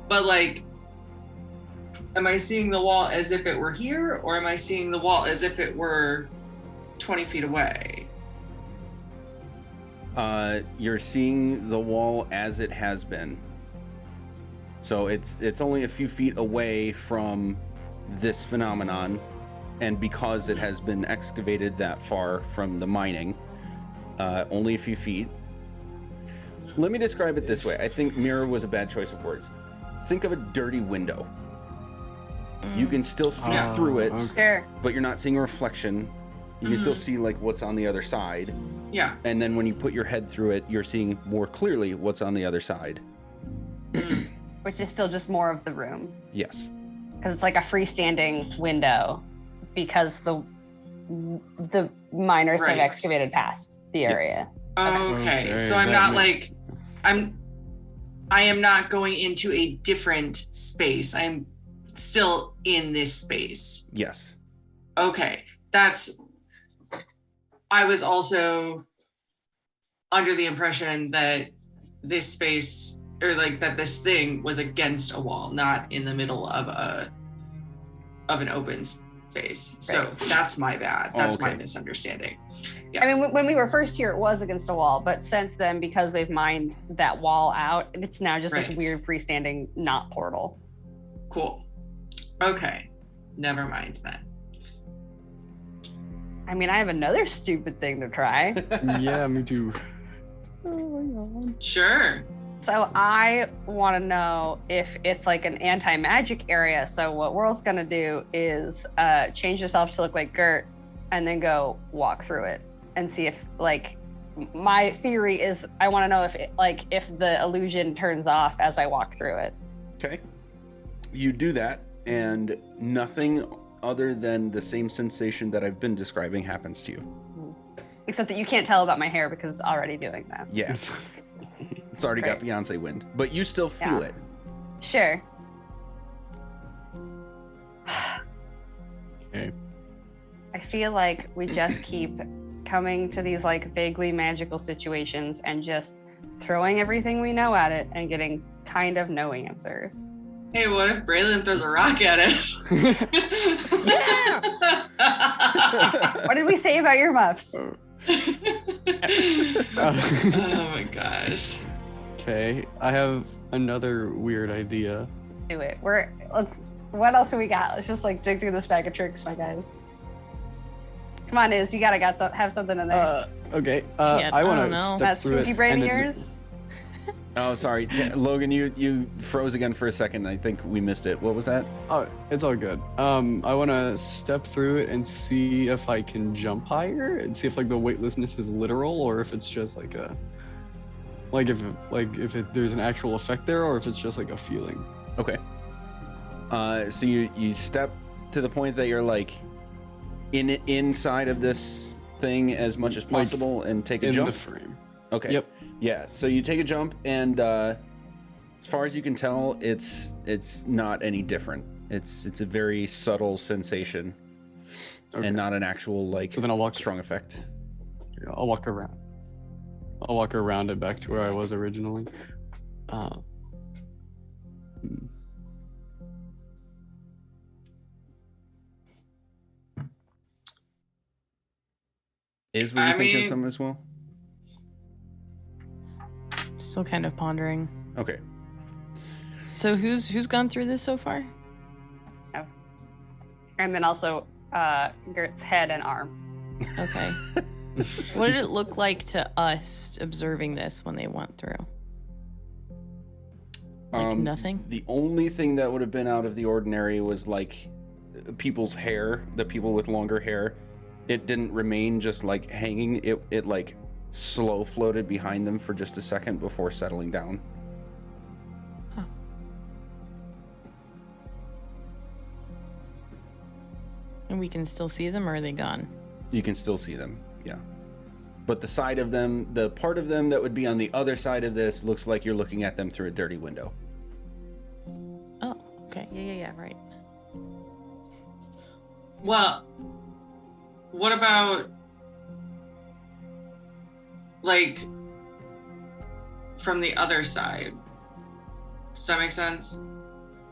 but like, am I seeing the wall as if it were here, or am I seeing the wall as if it were 20 feet away? You're seeing the wall as it has been. So it's only a few feet away from this phenomenon, and because it has been excavated that far from the mining, only a few feet. Let me describe it this way. I think mirror was a bad choice of words. Think of a dirty window. You can still see through it, Sure. but you're not seeing a reflection. You can still see like what's on the other side. Yeah. And then when you put your head through it, you're seeing more clearly what's on the other side. Which is still just more of the room. Yes. Because it's like a freestanding window because the miners have Right. excavated past the area. Okay. Okay, So I'm that not makes- like, I am not going into a different space. I'm still in this space. Yes. Okay. I was also under the impression that this space, or like that this thing was against a wall, not in the middle of an open space. So Right. that's my bad. That's my Okay. misunderstanding. I mean, when we were first here, it was against a wall, but since then, because they've mined that wall out, it's now just this Right. weird freestanding not portal. Cool. Okay. Never mind then. I mean, I have another stupid thing to try. Yeah, me too. Oh my god. Sure. So I want to know if it's like an anti-magic area. So what Whirl's gonna do is change herself to look like Gert, and then go walk through it and see if like. My theory is I want to know if the illusion turns off as I walk through it. Okay. You do that, and nothing other than the same sensation that I've been describing happens to you. Except that you can't tell about my hair because it's already doing that. Yeah. It's already got Great. Beyonce wind, but you still feel Yeah. it. Sure. Okay. I feel like we just keep coming to these like vaguely magical situations and just throwing everything we know at it and getting kind of no answers. Hey, what if Braylon throws a rock at it? What did we say about your muffs? Oh my gosh. Okay, I have another weird idea. Do it. What else do we got? Let's just like dig through this bag of tricks, my guys. Come on, Iz, you have something in there. Okay. Yeah, I I want don't to know. step That through it. spooky brain and of then- yours? Oh, sorry. Logan, you froze again for a second. I think we missed it. What was that? Oh, it's all good. I want to step through it and see if I can jump higher and see if like the weightlessness is literal or if it's just like a, if there's an actual effect there or if it's just like a feeling. Okay. So you step to the point that you're like inside of this thing as much as Like, possible and take a In jump. the frame. Okay. Yep. Yeah. So you take a jump, and as far as you can tell, it's not any different. It's a very subtle sensation, Okay. and not an actual like So then I'll walk. strong effect. I'll walk around. I'll walk around it back to where I was originally. Were you I thinking of mean- something as well? Still kind of pondering. Okay. So who's gone through this so far? And then also Gert's head and arm. Okay. What did it look like to us observing this when they went through? Like nothing? The only thing that would have been out of the ordinary was like people's hair, the people with longer hair. It didn't remain just like hanging. It like slow floated behind them for just a second before settling down. Huh. And we can still see them, or are they gone? You can still see them, yeah. But the side of them, the part of them that would be on the other side of this, looks like you're looking at them through a dirty window. Oh, okay. Yeah, right. Well, what about like from the other side? Does that make sense?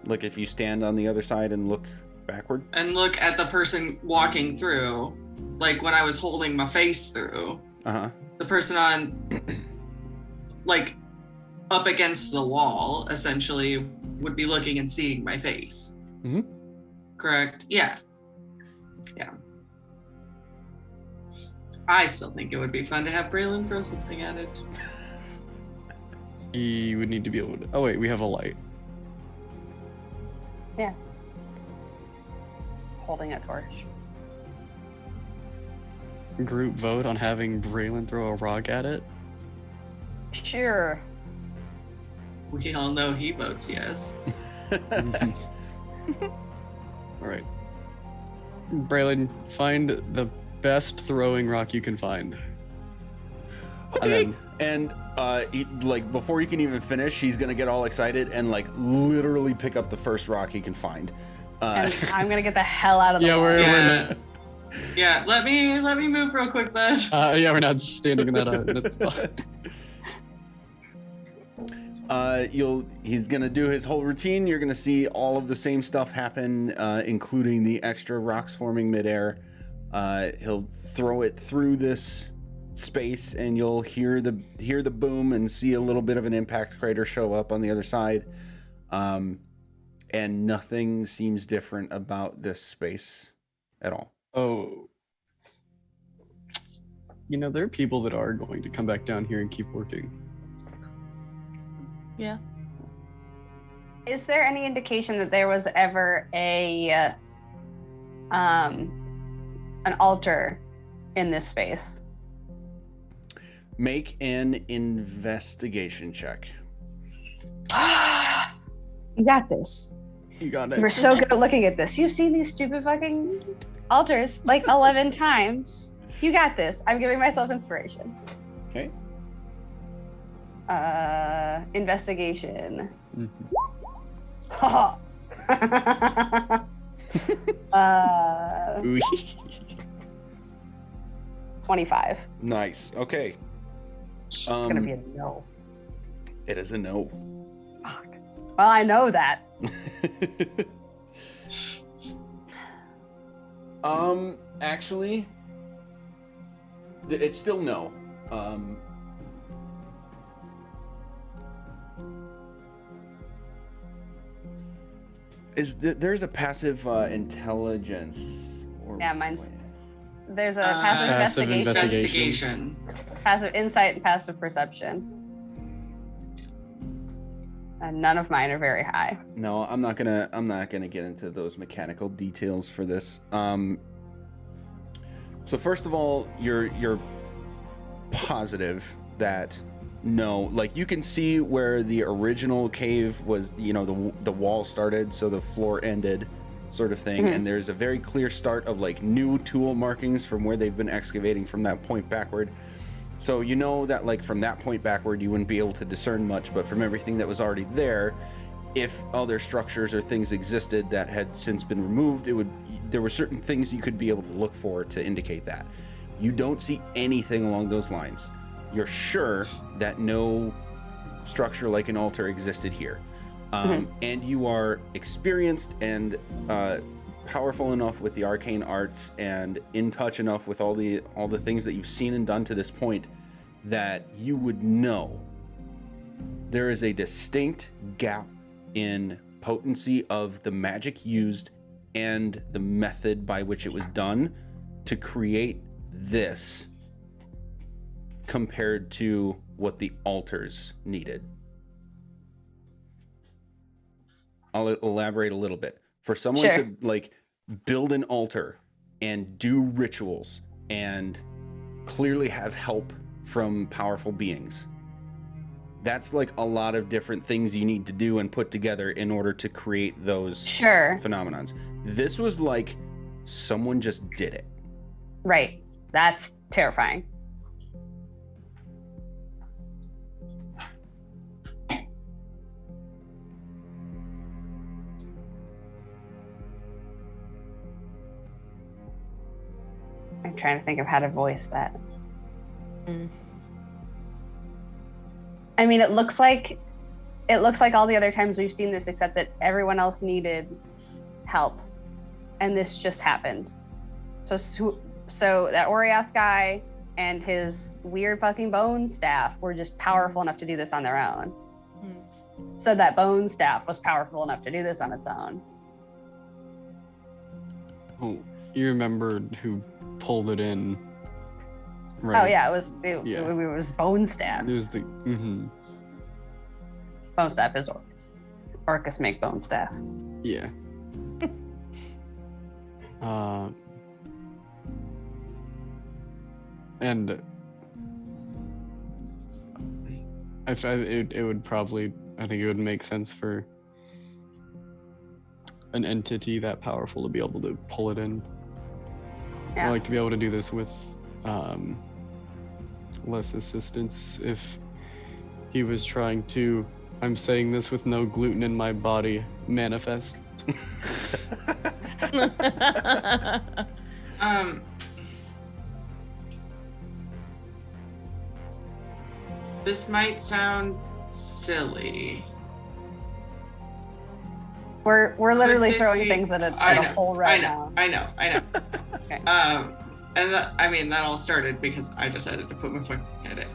Like if you stand on the other side and look backward? And look at the person walking through, like when I was holding my face through. Uh-huh. The person on, like, up against the wall, essentially, would be looking and seeing my face. Mm-hmm. Correct? Yeah. I still think it would be fun to have Braylon throw something at it. He would need to be able to. Oh wait, we have a light. Yeah. Holding a torch. Group vote on having Braylon throw a rock at it. Sure. We all know he votes yes. All right, Braylon, find the best throwing rock you can find. Okay. And like before you can even finish, he's gonna get all excited and like literally pick up the first rock he can find. And I'm gonna get the hell out of the Yeah, way. Yeah. Yeah, let me move real quick, bud. Yeah, we're not standing in that spot. He's gonna do his whole routine. You're gonna see all of the same stuff happen, including the extra rocks forming midair. He'll throw it through this space, and you'll hear the boom and see a little bit of an impact crater show up on the other side. And nothing seems different about this space at all. Oh. You know, there are people that are going to come back down here and keep working. Yeah. Is there any indication that there was ever an altar in this space? Make an investigation check. You got this. You got it. We're so good at looking at this. You've seen these stupid fucking altars like 11 times. You got this. I'm giving myself inspiration. Okay. Investigation. Ooh. 25. Nice. Okay. It's gonna be a no. It is a no. Fuck. Well, I know that. Actually, it's still no. There's a passive intelligence? Or Yeah, mine's. There's a Passive passive Investigation. passive insight, and passive perception. And none of mine are very high. No, I'm not gonna get into those mechanical details for this. So first of all, you're positive that no, like you can see where the original cave was, you know, the wall started, so the floor ended, sort of thing, and there's a very clear start of like new tool markings from where they've been excavating from that point backward. So you know that like from that point backward you wouldn't be able to discern much, but from everything that was already there, if other structures or things existed that had since been removed, there were certain things you could be able to look for to indicate that. You don't see anything along those lines. You're sure that no structure like an altar existed here. And you are experienced and powerful enough with the arcane arts and in touch enough with all the things that you've seen and done to this point that you would know there is a distinct gap in potency of the magic used and the method by which it was done to create this compared to what the altars needed. I'll elaborate a little bit. For someone to like build an altar and do rituals and clearly have help from powerful beings, that's like a lot of different things you need to do and put together in order to create those phenomenons. This was like someone just did it. Right. That's terrifying. I'm trying to think of how to voice that. I mean, it looks like all the other times we've seen this, except that everyone else needed help, and this just happened. So that Oriath guy and his weird fucking bone staff were just powerful enough to do this on their own. So that bone staff was powerful enough to do this on its own. Oh, you remembered who pulled it in, right? Oh yeah, it was bone staff. It was the. Bone staff is Orcus. Orcus make bone staff. Yeah. And it would probably, I think it would make sense for an entity that powerful to be able to pull it in. Yeah. I like to be able to do this with less assistance if he was trying to, I'm saying this with no gluten in my body, manifest. This might sound silly. We're literally this throwing be- things at a hole I now. know. Okay. And that all started because I decided to put my foot in it.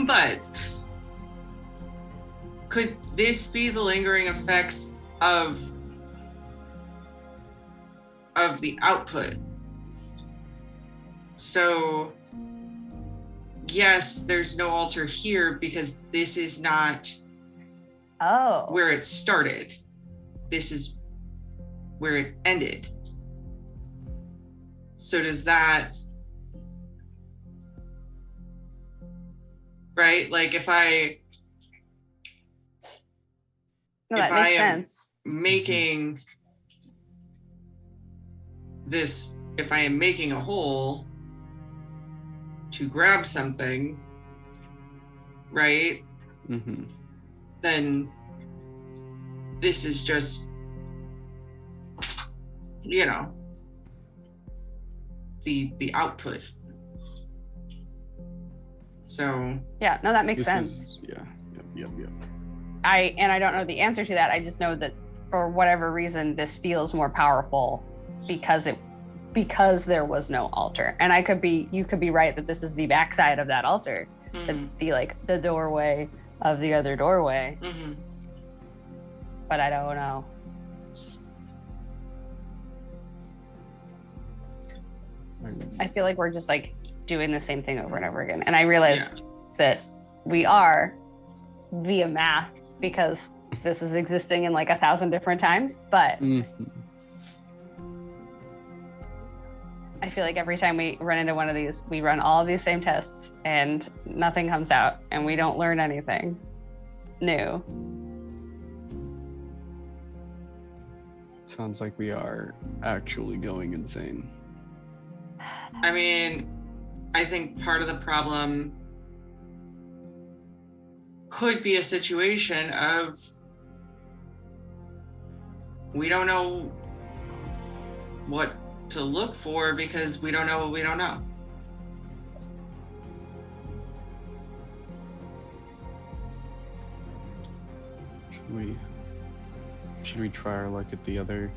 But could this be the lingering effects of the output? So yes, there's no altar here because this is not where it started. This is where it ended. So does that, right? Like if I That makes sense. making this, if I am making a hole to grab something, right? Mm-hmm. Then this is just, the output. So Yeah, no, that makes sense. Yep. I don't know the answer to that. I just know that for whatever reason this feels more powerful because there was no altar. And you could be right that this is the backside of that altar. The doorway of the other doorway. Mm-hmm. But I don't know. I feel like we're just like doing the same thing over and over again. And I realized that we are via math because this is existing in like 1,000 different times. But I feel like every time we run into one of these, we run all of these same tests and nothing comes out and we don't learn anything new. Sounds like we are actually going insane. I mean, I think part of the problem could be a situation of we don't know what to look for because we don't know what we don't know. Should we try our luck at the other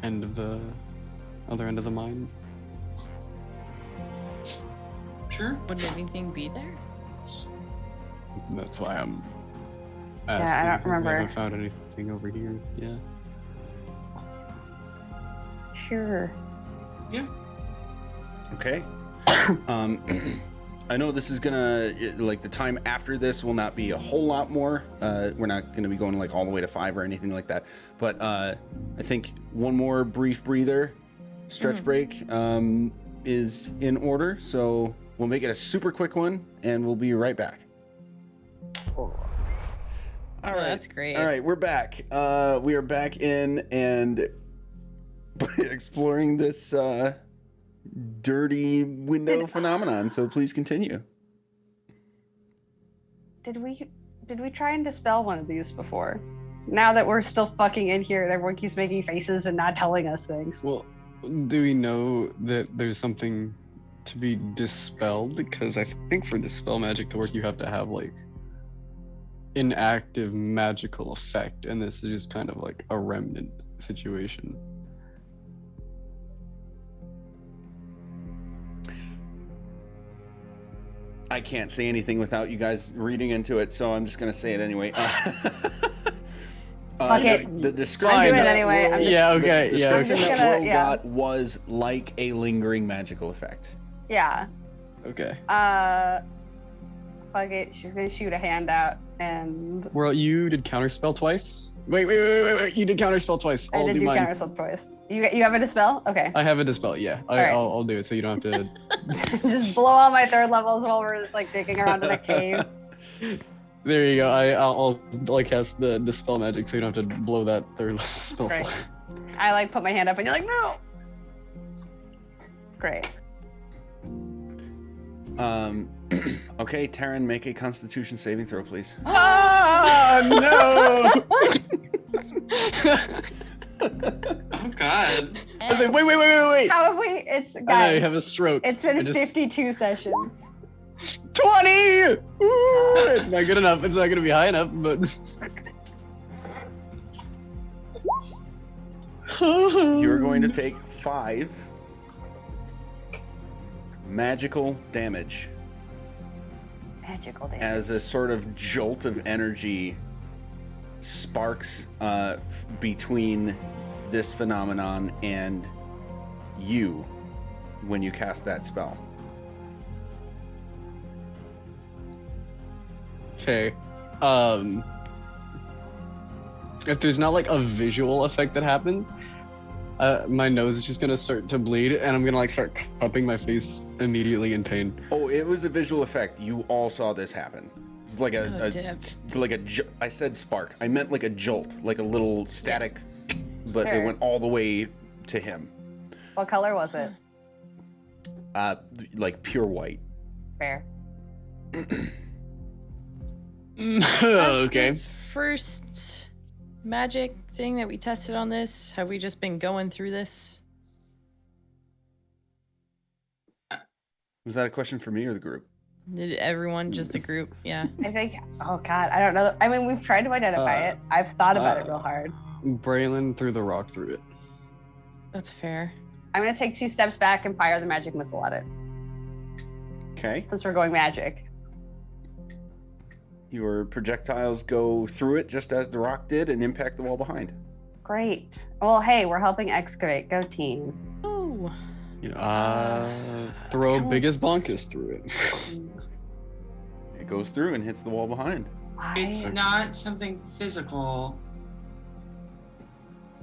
end of the mine? Sure. Would anything be there? That's why I'm asking. Yeah, I don't because we remember. haven't found anything over here. Yeah. Sure. Yeah. Okay. I know this is gonna, like, the time after this will not be a whole lot more. We're not gonna be going like all the way to 5 or anything like that. But I think one more brief breather, stretch break, is in order. So we'll make it a super quick one, and we'll be right back. All right, that's great. All right, we're back. We are back in and exploring this dirty window phenomenon. So please continue. Did we try and dispel one of these before? Now that we're still fucking in here and everyone keeps making faces and not telling us things. Well, Do we know that there's something to be dispelled? Because I think for dispel magic to work, you have to have like an active magical effect, and this is just kind of like a remnant situation. I can't say anything without you guys reading into it, so I'm just gonna say it anyway. Okay. The I'm description doing it that anyway. I'm Will- just- Yeah, okay, The yeah, description okay. that I'm just Will gonna- got was like a lingering magical effect. Yeah. Okay. Fuck it. She's gonna shoot a hand out, and Well, you did counterspell twice. Wait. You did counterspell twice. I I'll did do do mine. counterspell twice. You have a dispel? Okay. I have a dispel. Yeah, right. I'll do it so you don't have to. Just blow all my third levels while we're just like digging around in a cave. There you go. I'll like cast the dispel magic so you don't have to blow that third level spell. Great. slot. I like put my hand up, and you're like, no. Great. Okay, Taryn, make a Constitution saving throw, please. Ah no! Oh God. I was like, wait. How have we? It's And I guys. have a stroke. It's been I just- 52 sessions. 20! Ooh, it's not good enough. It's not gonna be high enough, but. You're going to take 5 magical damage Magical damage. as a sort of jolt of energy sparks between this phenomenon and you when you cast that spell. Okay. If there's not like a visual effect that happens, my nose is just gonna start to bleed, and I'm gonna like start cupping my face immediately in pain. Oh, it was a visual effect. You all saw this happen. It's like I said spark. I meant like a jolt, like a little static, but it Sure. went all the way to him. What color was it? Like pure white. Fair. Okay. The first magic thing that we tested on this, have we just been going through this? Was that a question for me or the group? Did everyone, just a group? Yeah. I think. Oh God, I don't know. I mean, we've tried to identify it. I've thought about it real hard. Braylon threw the rock through it. That's fair. I'm gonna take 2 steps back and fire the magic missile at it. Okay. Since we're going magic. Your projectiles go through it just as the rock did and impact the wall behind. Great. Well, hey, we're helping excavate. Go team. Oh. Throw Come on. biggest bonkus through it. It goes through and hits the wall behind. Why? It's not something physical.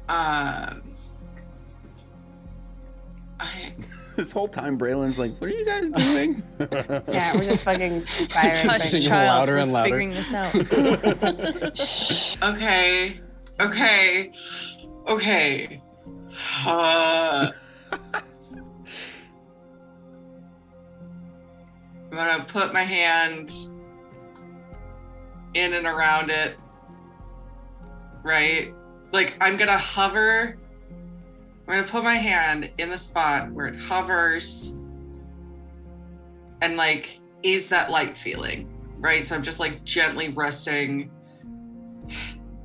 I This whole time, Braylon's like, "What are you guys doing?" Yeah, we're just fucking firing Hush, things. Singing child. louder We're and louder. figuring this out. okay. I'm gonna put my hand in and around it. Right? Like I'm gonna hover. I'm gonna put my hand in the spot where it hovers and like ease that light feeling. Right? So I'm just like gently resting.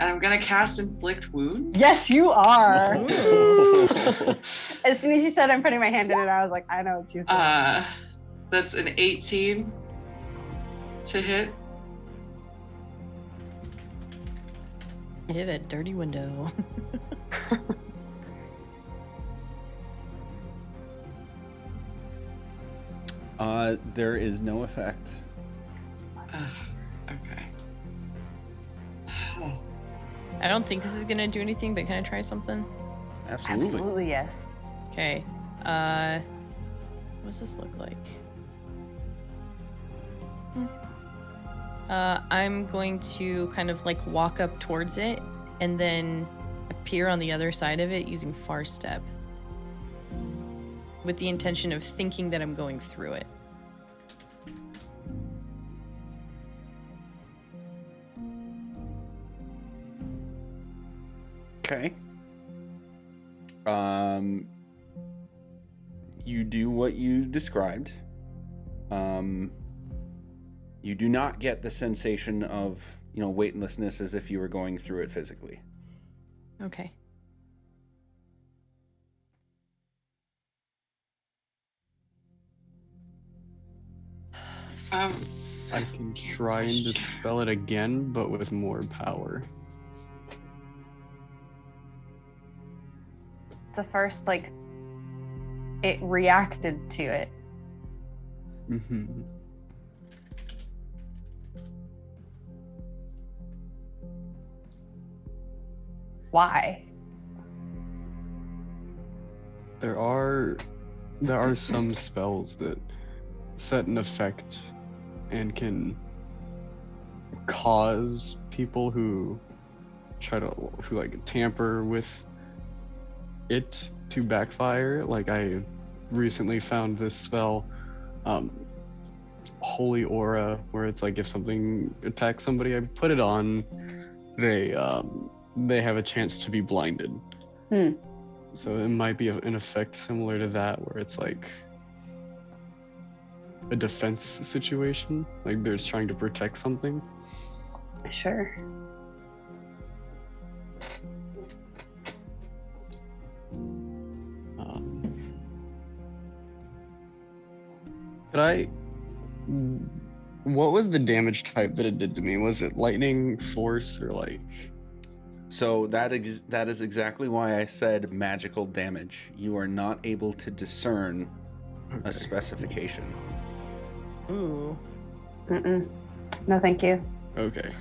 And I'm gonna cast Inflict Wounds. Yes, you are. Ooh. As soon as you said I'm putting my hand in it, I was like, I know what you said. That's an 18 to hit. Hit a dirty window. There is no effect. Okay. I don't think this is gonna do anything, but can I try something? Absolutely. Absolutely, yes. Okay. What does this look like? I'm going to kind of like walk up towards it and then appear on the other side of it using Far Step. With the intention of thinking that I'm going through it. Okay. You do what you described. You do not get the sensation of, weightlessness as if you were going through it physically. Okay. I can try and dispel it again, but with more power. The first, it reacted to it. Mm-hmm. Why? There are some spells that set an effect and can cause people who tamper with it to backfire. Like, I recently found this spell, Holy Aura, where it's like if something attacks somebody, I put it on, they have a chance to be blinded. So it might be an effect similar to that, where it's like a defense situation, like they're trying to protect something. Sure. What was the damage type that it did to me? Was it lightning, force, or like? So that is exactly why I said magical damage. You are not able to discern a specification. Ooh. No, thank you. Okay.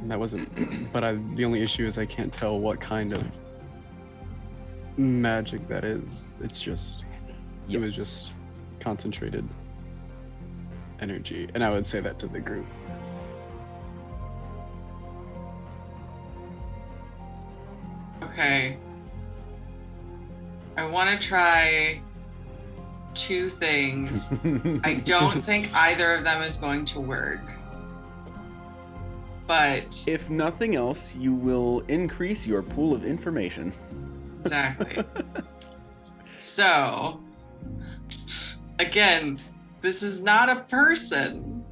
That wasn't. But the only issue is I can't tell what kind of magic that is. It's just. Yes. It was just concentrated energy, and I would say that to the group. Okay. I want to try two things. I don't think either of them is going to work. But if nothing else, you will increase your pool of information. Exactly. So, again, this is not a person.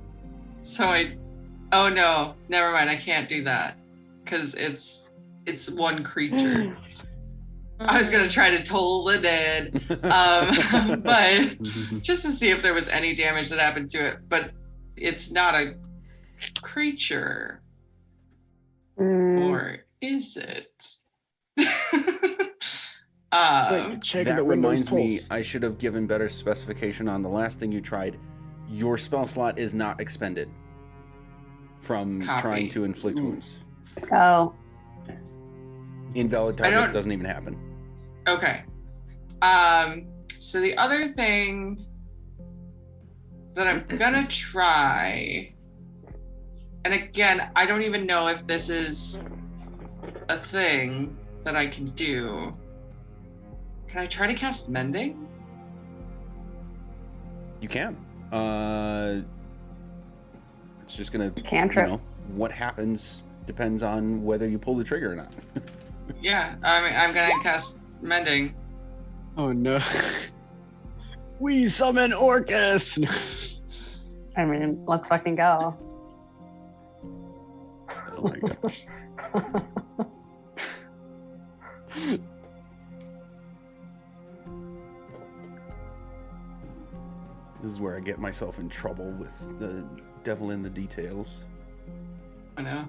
Oh no, never mind. I can't do that because it's one creature. I was gonna try to toll it in, but just to see if there was any damage that happened to it. But it's not a creature, or is it? That reminds me, I should have given better specification on the last thing you tried. Your spell slot is not expended from trying to inflict wounds. Oh. Invalid target doesn't even happen. Okay. So the other thing that I'm gonna try, and again, I don't even know if this is a thing that I can do. Can I try to cast Mending? You can. It's just gonna, Cantrip. What happens depends on whether you pull the trigger or not. Yeah, I'm gonna cast Mending. Oh no. We summon Orcus! I mean, let's fucking go. Oh my gosh. This is where I get myself in trouble with the devil in the details. I know.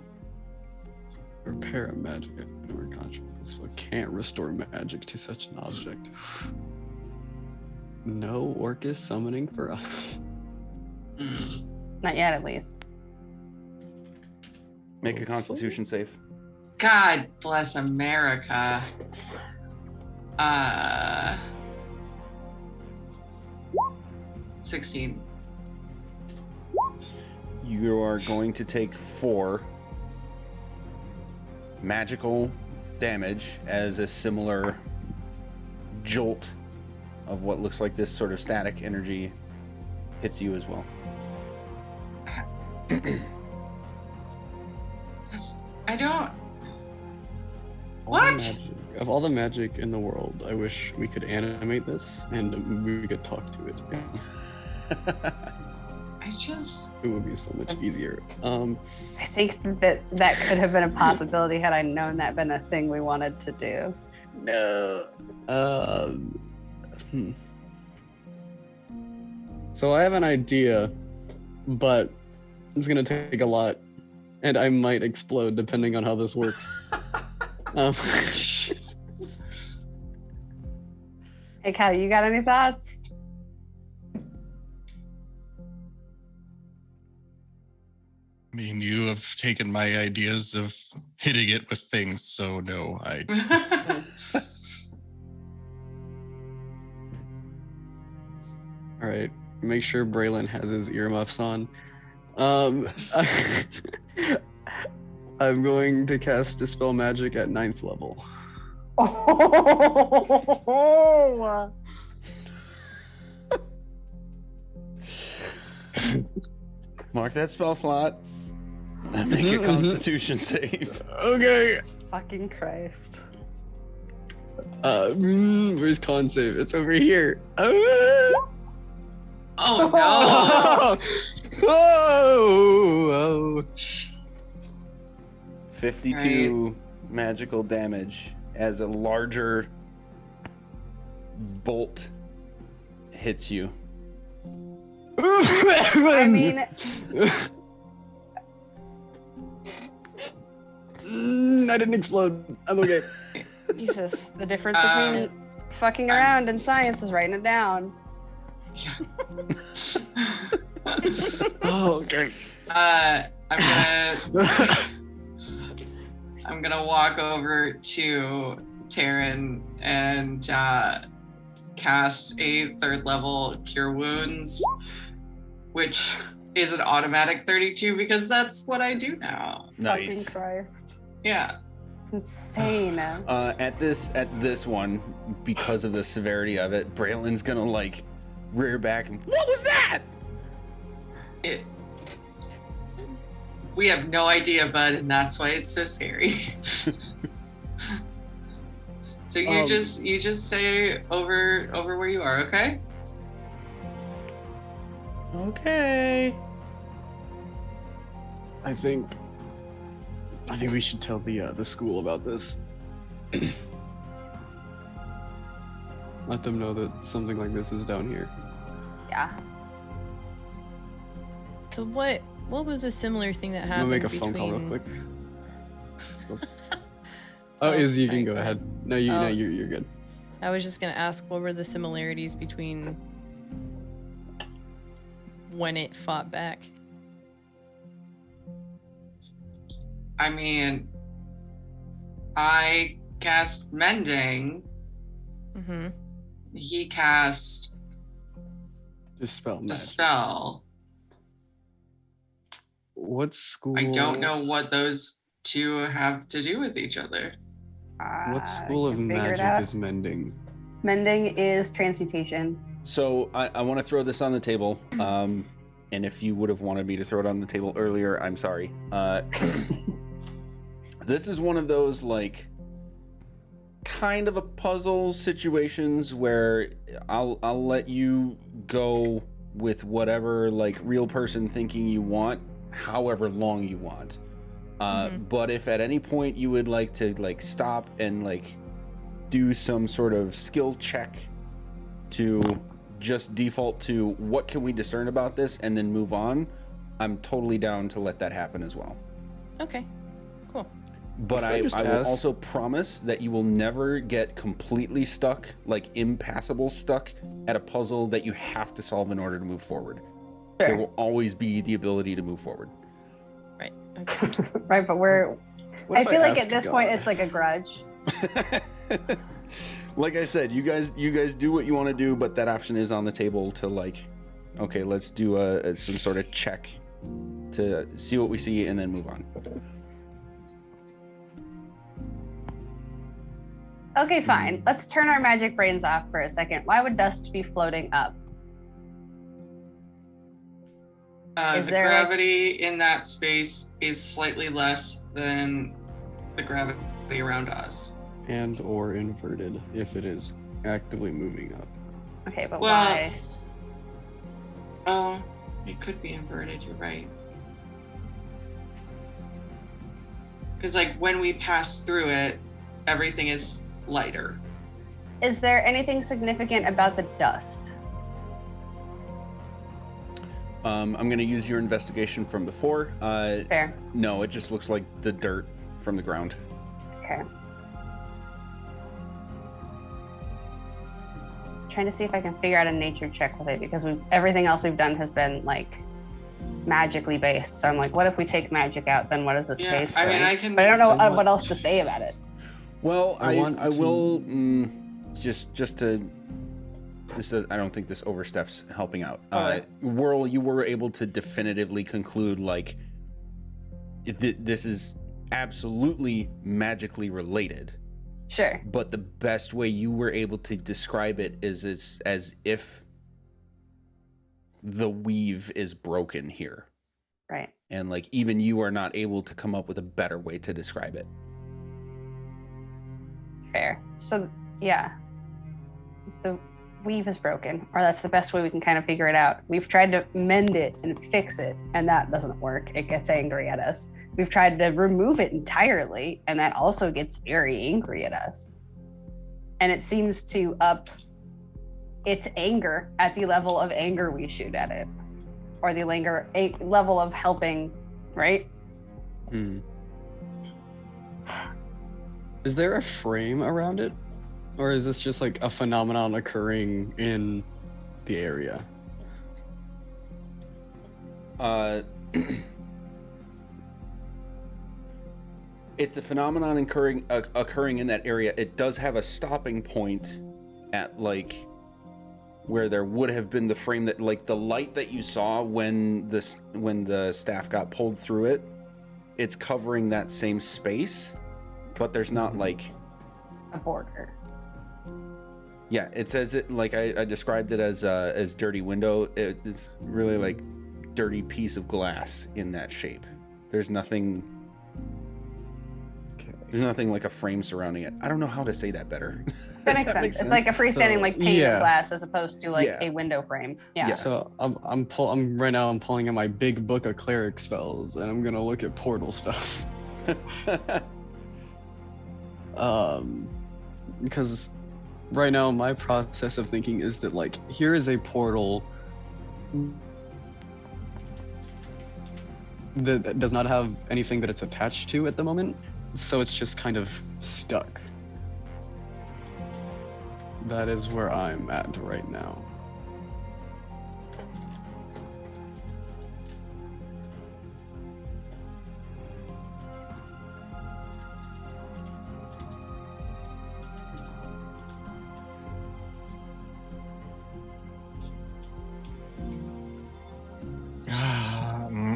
Repair a magic or consciousness, but can't restore magic to such an object. No Orcus summoning for us. Not yet, at least. Make a Constitution save. God bless America. 16. You are going to take 4 magical damage as a similar jolt of what looks like this sort of static energy hits you as well. I don't. All What? magic Of all the magic in the world, I wish we could animate this and we could talk to it. It would be so much easier. I think that could have been a possibility had I known that been a thing we wanted to do. No. So I have an idea, but it's gonna take a lot, and I might explode depending on how this works. Hey, Cal, you got any thoughts? I mean, you have taken my ideas of hitting it with things, so no, I. All right, make sure Braylon has his earmuffs on. I'm going to cast Dispel Magic at 9th level. Oh! Mark that spell slot. And make a Constitution save. Okay. Fucking Christ. Where's con save? It's over here. Oh no! Oh! 52 magical damage as a larger bolt hits you. I mean, I didn't explode. I'm okay. Jesus, the difference between fucking around and science is writing it down. Yeah. Oh, okay. I'm gonna walk over to Taryn and cast a 3rd level Cure Wounds, which is an automatic 32 because that's what I do now. Nice. Fucking Christ. Yeah. It's insane. At this one, because of the severity of it, Braylon's gonna like rear back and what was that? We have no idea, bud, and that's why it's so scary. So you just say over where you are, okay? Okay. I think we should tell the school about this. Let them know that something like this is down here. Yeah. So what was a similar thing that I'm happened gonna make a between... phone call real quick. Izzy, you sorry, can go ahead. No, you're good. I was just gonna ask, what were the similarities between when it fought back? I mean, I cast Mending. Mm-hmm. He cast Dispel magic. Dispel. What school? I don't know what those two have to do with each other. What school of can figure it magic out. is mending? Mending is transmutation. So I want to throw this on the table. And if you would have wanted me to throw it on the table earlier, I'm sorry. This is one of those like kind of a puzzle situations where I'll let you go with whatever like real person thinking you want, however long you want. But if at any point you would like to like stop and like do some sort of skill check to just default to what can we discern about this and then move on, I'm totally down to let that happen as well. Okay, cool. But I will ask? also promise that you will never get completely stuck, like impassable stuck at a puzzle that you have to solve in order to move forward. Sure. There will always be the ability to move forward. Right. Okay. Right, but we're. What I if feel like ask at this God? point it's like a grudge. Like I said, you guys do what you want to do, but that option is on the table to like, okay, let's do some sort of check to see what we see and then move on. Okay, fine. Let's turn our magic brains off for a second. Why would dust be floating up? Is The there a- gravity in that space is slightly less than the gravity around us. and or inverted if it is actively moving up. Okay, but Well, why? Oh, it could be inverted. You're right. Because like when we pass through it, everything is lighter. Is there anything significant about the dust? I'm going to use your investigation from before. Fair. No, it just looks like the dirt from the ground. Okay. Trying to see if I can figure out a nature check with it because everything else we've done has been like magically based. So I'm like, what if we take magic out? Then what is the space? I mean, thing? I can. But I don't know I want what else to say about it. Well, I will just to this. I don't think this oversteps helping out. Alright. Whirl, you were able to definitively conclude like this is absolutely magically related. Sure. But the best way you were able to describe it is as if the weave is broken here. Right. And like even you are not able to come up with a better way to describe it. Fair. So yeah, the weave is broken, or that's the best way we can kind of figure it out. We've tried to mend it and fix it, and that doesn't work. It gets angry at us. We've tried to remove it entirely, and that also gets very angry at us. And it seems to up its anger at the level of anger we shoot at it, or the level of helping, right? Is there a frame around it? Or is this just like a phenomenon occurring in the area? It's a phenomenon occurring in that area. It does have a stopping point at like where there would have been the frame that like the light that you saw when the staff got pulled through it. It's covering that same space, but there's not like A border. Yeah, it says it like I described it as dirty window. It's really like dirty piece of glass in that shape. There's nothing like a frame surrounding it. I don't know how to say that better. That Does makes sense. make It's like a freestanding So, like pane yeah. of glass as opposed to like Yeah. a window frame. Yeah. Yeah. So I'm pulling out my big book of cleric spells, and I'm gonna look at portal stuff. Because right now my process of thinking is that like here is a portal that does not have anything that it's attached to at the moment, so it's just kind of stuck. That is where I'm at right now.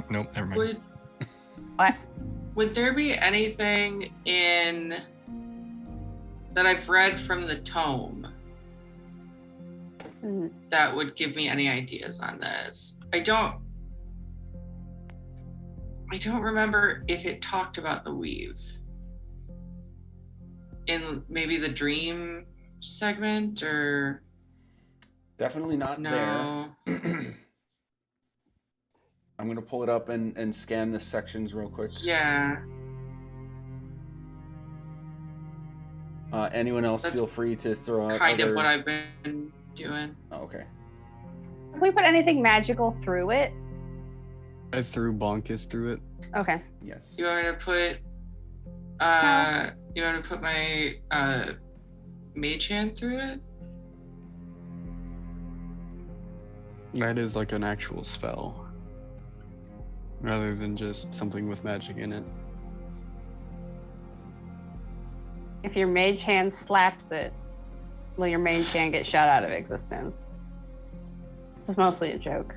Nope, never mind. Would What? would there be anything in that I've read from the tome Mhm. that would give me any ideas on this? I don't remember if it talked about the weave in maybe the dream segment or Definitely not no. there. I'm gonna pull it up and scan the sections real quick. Yeah. Anyone else That's feel free to throw out Kind other... of what I've been doing. Oh, okay. Have we put anything magical through it? I threw Bonkus through it. Okay. Yes. You want me to put you want me to put my mage hand through it? That is like an actual spell, rather than just something with magic in it. If your mage hand slaps it, will your mage hand get shot out of existence? This is mostly a joke.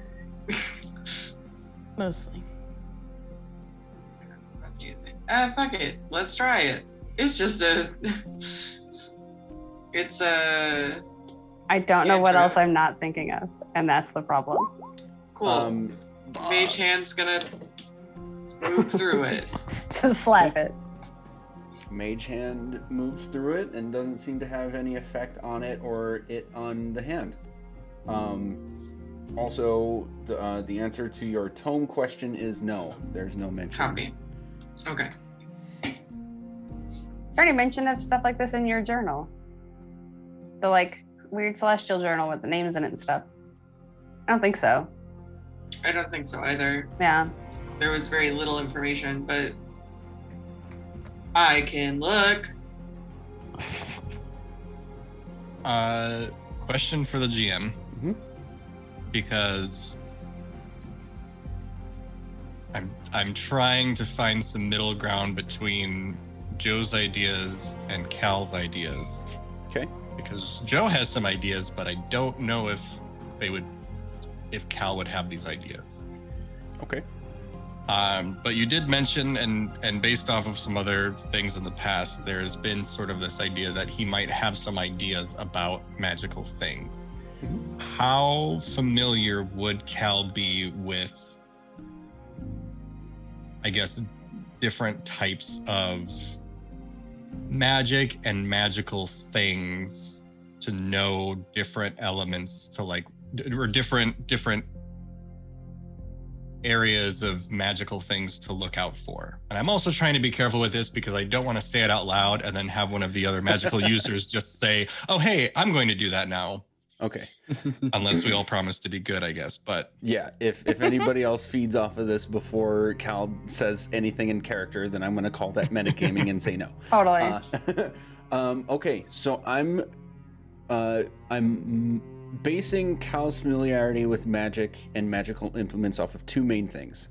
Mostly. That's easy. Fuck it. Let's try it. It's just it's a I don't know what Cantrip. else I'm not thinking of, and that's the problem. cool. Mage hand's gonna move through it. Just slap it. Mage Hand moves through it and doesn't seem to have any effect on it or it on the hand. Also, the answer to your tome question is no. There's no mention. Copy. Okay. Is there any mention of stuff like this in your journal? The like weird celestial journal with the names in it and stuff. I don't think so. I don't think so either. Yeah. There was very little information, but I can look. Question for the GM. Mm-hmm. Because I'm trying to find some middle ground between Joe's ideas and Cal's ideas. Okay. Because Joe has some ideas, but I don't know if Cal would have these ideas. Okay. But you did mention, and based off of some other things in the past, there's been sort of this idea that he might have some ideas about magical things. Mm-hmm. How familiar would Cal be with, I guess, different types of magic and magical things to know different elements to like, or different areas of magical things to look out for? And I'm also trying to be careful with this because I don't want to say it out loud and then have one of the other magical users just say, oh, hey, I'm going to do that now. Okay. Unless we all promise to be good, I guess. But yeah, if anybody else feeds off of this before Cal says anything in character, then I'm going to call that metagaming and say no. Totally. Okay, so I'm basing Cal's familiarity with magic and magical implements off of two main things.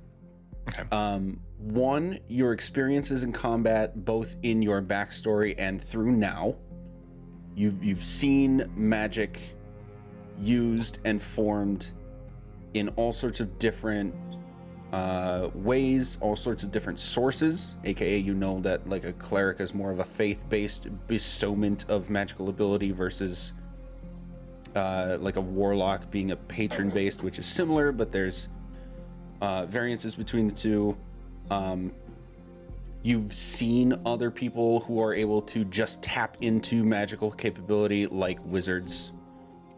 okay. One, your experiences in combat, both in your backstory and through now. You've seen magic used and formed in all sorts of different ways, all sorts of different sources, aka you know that like a cleric is more of a faith-based bestowment of magical ability versus like a warlock being a patron-based, which is similar, but there's variances between the two. You've seen other people who are able to just tap into magical capability like wizards.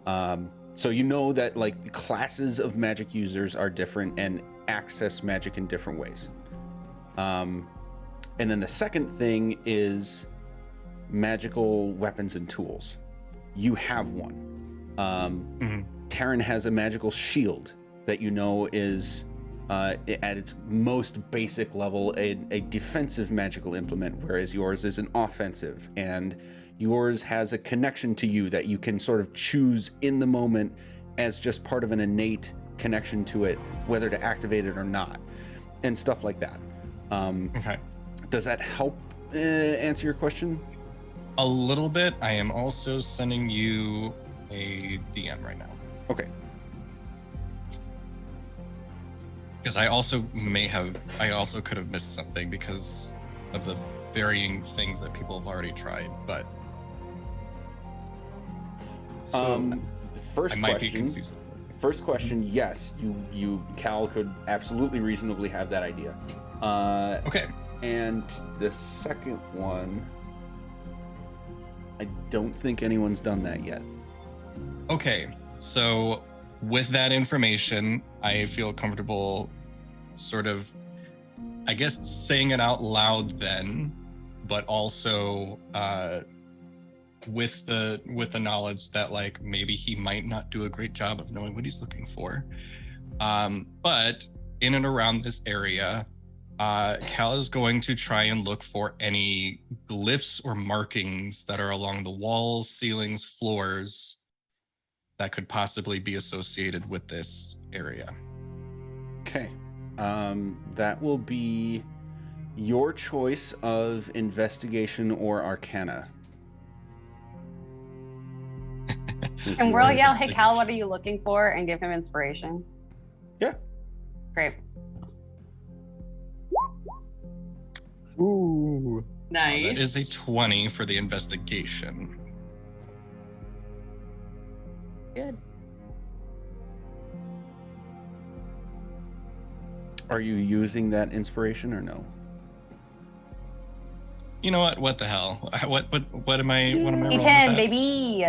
So you know that like classes of magic users are different and access magic in different ways. And then the second thing is magical weapons and tools. You have one. Taryn has a magical shield that you know is at its most basic level a defensive magical implement, whereas yours is an offensive, and yours has a connection to you that you can sort of choose in the moment as just part of an innate connection to it, whether to activate it or not, and stuff like that. Okay. Does that help answer your question? A little bit. I am also sending you a DM right now. Okay. Because I also could have missed something because of the varying things that people have already tried, but first I might question. be confused. First question, yes, you Cal could absolutely reasonably have that idea. Okay. And the second one, I don't think anyone's done that yet. Okay. So with that information, I feel comfortable sort of, I guess, saying it out loud then, but also with the knowledge that like maybe he might not do a great job of knowing what he's looking for. But in and around this area, Cal is going to try and look for any glyphs or markings that are along the walls, ceilings, floors that could possibly be associated with this area. Okay. That will be your choice of investigation or arcana. And we'll yell, hey, Cal, what are you looking for? And give him inspiration. Yeah. Great. Ooh. Nice. That is a 20 for the investigation. Good. Are you using that inspiration or no? You know what? What the hell? What am I rolling with D10, that? baby.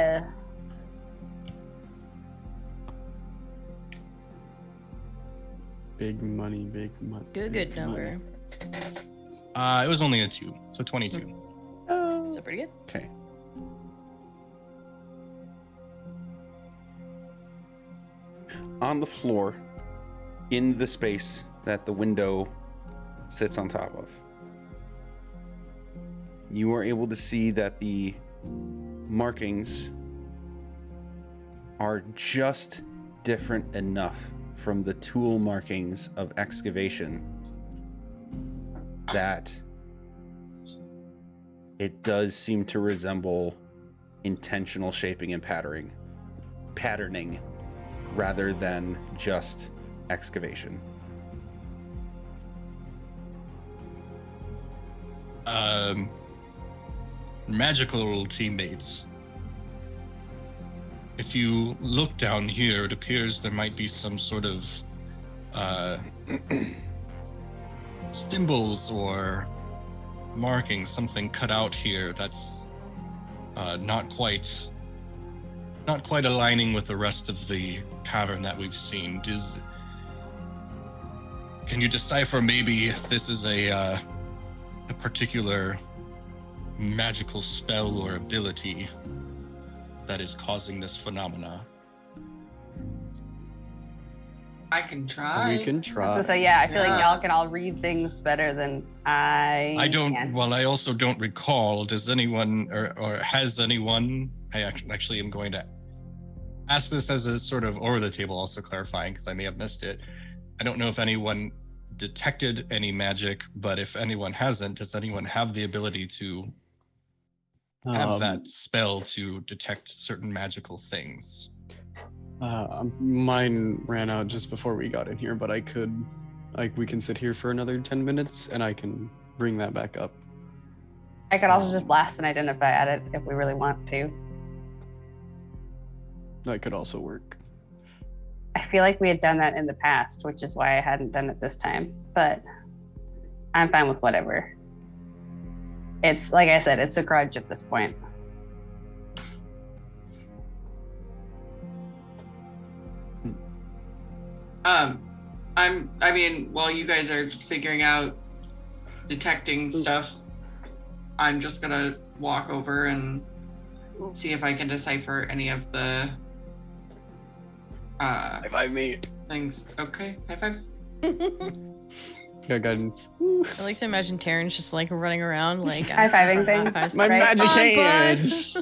Big money, big money. Good big number. It was only a 2, so 22. Still pretty good. Okay. On the floor, in the space that the window sits on top of, you are able to see that the markings are just different enough from the tool markings of excavation that it does seem to resemble intentional shaping and patterning rather than just excavation. Magical teammates. If you look down here, it appears there might be some sort of symbols or markings, something cut out here that's not quite aligning with the rest of the cavern that we've seen. Can you decipher maybe if this is a particular magical spell or ability that is causing this phenomena? I can try. We can try. So yeah, I feel like Yeah. y'all can all read things better than I don't. can. Well, I also don't recall. Does anyone or has anyone? I actually am going to ask this as a sort of over the table, also clarifying because I may have missed it. I don't know if anyone detected any magic, but if anyone hasn't, does anyone have the ability to have that spell to detect certain magical things? Mine ran out just before we got in here, but I could, we can sit here for another 10 minutes and I can bring that back up. I could also just blast and identify at it if we really want to. That could also work. I feel like we had done that in the past, which is why I hadn't done it this time. But I'm fine with whatever. It's like I said, it's a grudge at this point. I mean, while you guys are figuring out detecting stuff, I'm just gonna walk over and see if I can decipher any of the High five me. things. Okay, high five. Got guidance. I like to imagine Terrence just like running around like High-fiving things. high-fives, My right? magic On, bud. hands.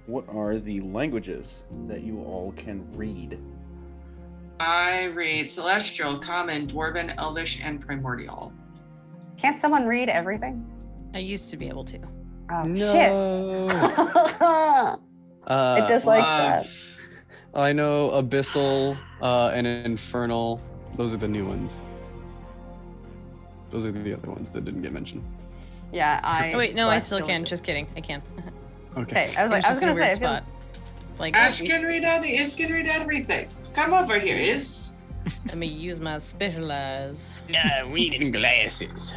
What are the languages that you all can read? I read Celestial, Common, Dwarven, Elvish, and Primordial. Can't someone read everything? I used to be able to. Oh No. shit. I dislike that. I know Abyssal and Infernal. Those are the new ones. Those are the other ones that didn't get mentioned. Yeah, Oh wait, no, I still feel can. like Just kidding. I can. Okay. Okay, I was like, I was just in a gonna say, weird it feels, spot. It's like Ash can read Is can read everything. Come over here, Is. let me use my specialize. Yeah, reading glasses.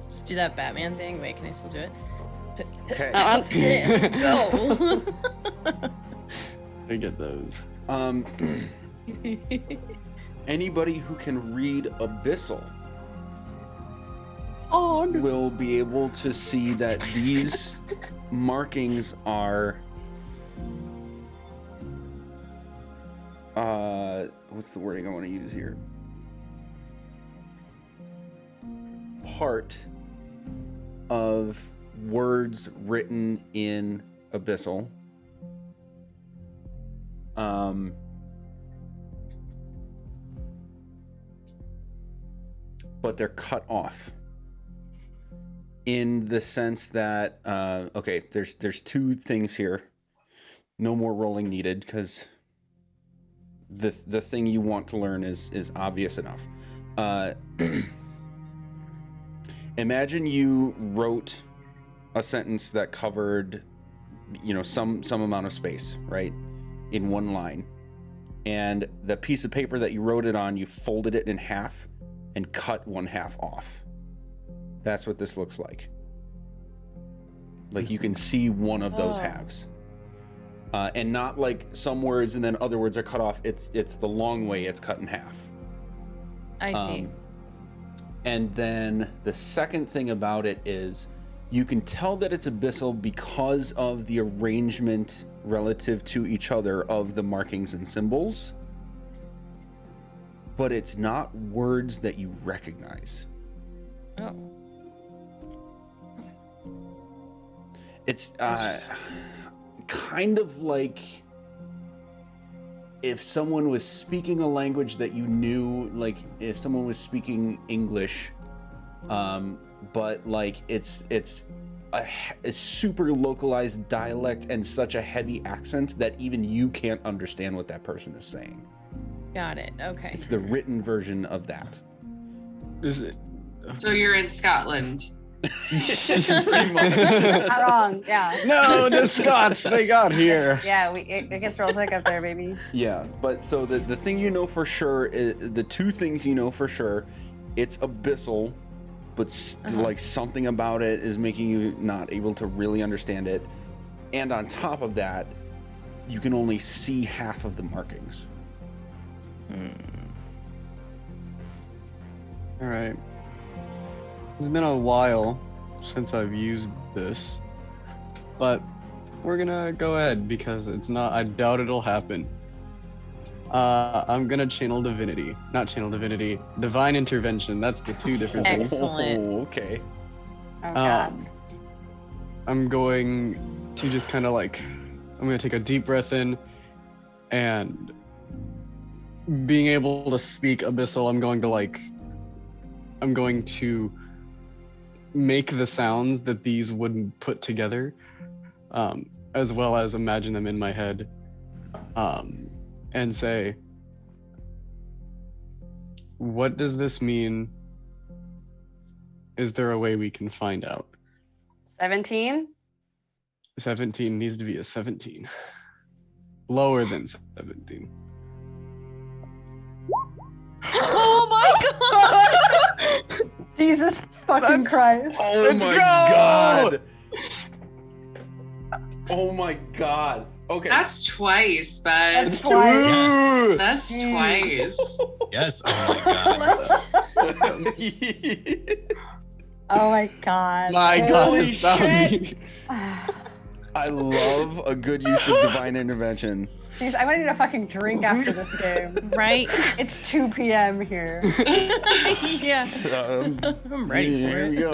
Just do that Batman thing. Wait, can I still do it? Okay. Let's go. I get those. Anybody who can read Abyssal Oh, will be able to see that these markings are what's the wording I want to use here? Part of words written in Abyssal. But they're cut off in the sense that okay, there's two things here. No more rolling needed because the thing you want to learn is obvious enough. Imagine you wrote a sentence that covered some amount of space, right, in one line. And the piece of paper that you wrote it on, you folded it in half and cut one half off. That's what this looks like. Like you can see one of those halves. And not like some words and then other words are cut off. It's the long way it's cut in half. I see. And then the second thing about it is you can tell that it's abyssal because of the arrangement relative to each other of the markings and symbols. But it's not words that you recognize. Oh. It's kind of like if someone was speaking a language that you knew, like if someone was speaking English, but like it's a super localized dialect and such a heavy accent that even you can't understand what that person is saying. Got it. Okay. It's the written version of that. Is it? So you're in Scotland. Pretty much. Not wrong. Yeah. No, the Scots, they got here. Yeah, it gets real thick up there, baby. Yeah, but so the thing you know for sure is the two things you know for sure, it's abyssal, but like something about it is making you not able to really understand it. And on top of that, you can only see half of the markings. All right. It's been a while since I've used this, but we're gonna go ahead because it's not. I doubt it'll happen. I'm gonna channel divinity, not channel divinity, divine intervention. That's the two different things. Excellent. Oh, okay. Oh god. I'm going to just kind of like, I'm gonna take a deep breath in, and being able to speak abyssal, I'm going to make the sounds that these wouldn't put together, as well as imagine them in my head, and say, what does this mean? Is there a way we can find out? 17? 17 needs to be a 17. Lower than 17. Oh my god! Jesus fucking Christ. Oh Let's my go! god! Oh my god! Okay. That's twice, bud. That's twice. That's twice. Yes. Oh my god. Let's. Oh my god. My god, Holy this found shit! me. I love a good use of divine intervention. Jeez, I'm gonna need a fucking drink after this game. Right? It's 2 p.m. here. Yeah. I'm ready for Here it. we go.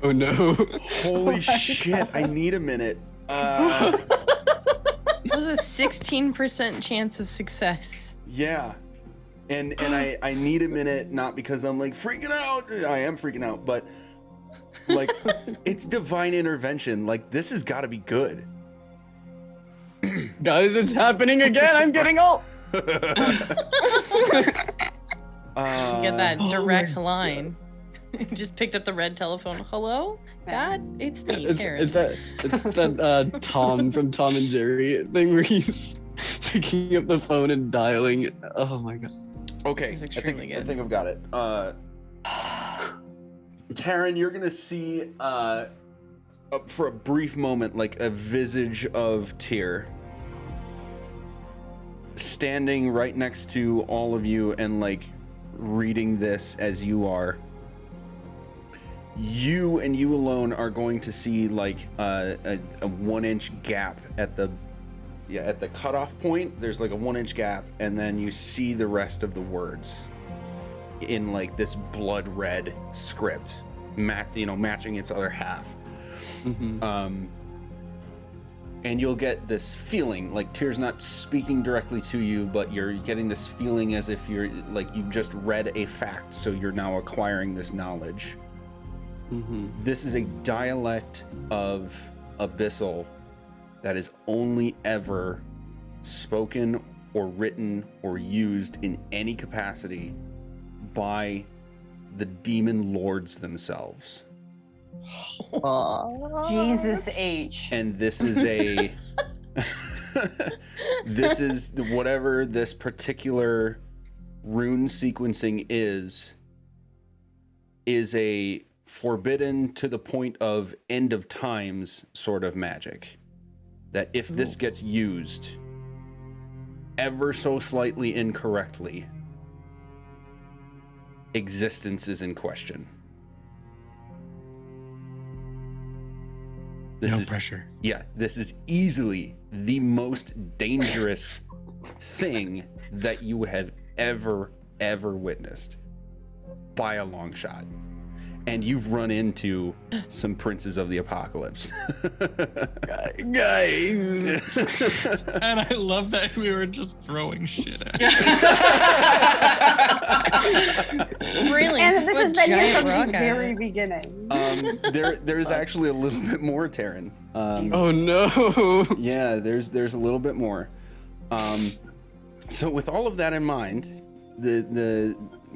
Oh no. Holy shit! I need a minute. It was a 16% chance of success. Yeah. And I need a minute, not because I'm like freaking out. I am freaking out, but like it's divine intervention. Like this has got to be good. Guys, it's happening again. I'm getting old. You get that direct line. Just picked up the red telephone. Hello? God, it's me, Karen. It's that Tom from Tom and Jerry thing where he's picking up the phone and dialing it. Oh my god. Okay, It's I extremely think good. I think I've got it. Taryn, you're gonna see for a brief moment like a visage of Tyr standing right next to all of you and like reading this as you are. You and you alone are going to see like a 1-inch gap at the cutoff point. There's like a 1-inch gap, and then you see the rest of the words in like this blood red script, matching its other half. Mm-hmm. And you'll get this feeling like Tyr's not speaking directly to you, but you're getting this feeling as if you're like you just read a fact, so you're now acquiring this knowledge. Mm-hmm. This is a dialect of Abyssal that is only ever spoken or written or used in any capacity by the demon lords themselves. Jesus H. And this is a this is whatever this particular rune sequencing is a forbidden to the point of end of times sort of magic, that if this gets used ever so slightly incorrectly, existence is in question. This No is pressure. Yeah, this is easily the most dangerous thing that you have ever witnessed by a long shot. And you've run into some princes of the apocalypse. Guys. And I love that we were just throwing shit at Really? And this has been here giant from rock the at very it. beginning. There's actually a little bit more, Taryn. Oh no. Yeah, there's a little bit more. So with all of that in mind, the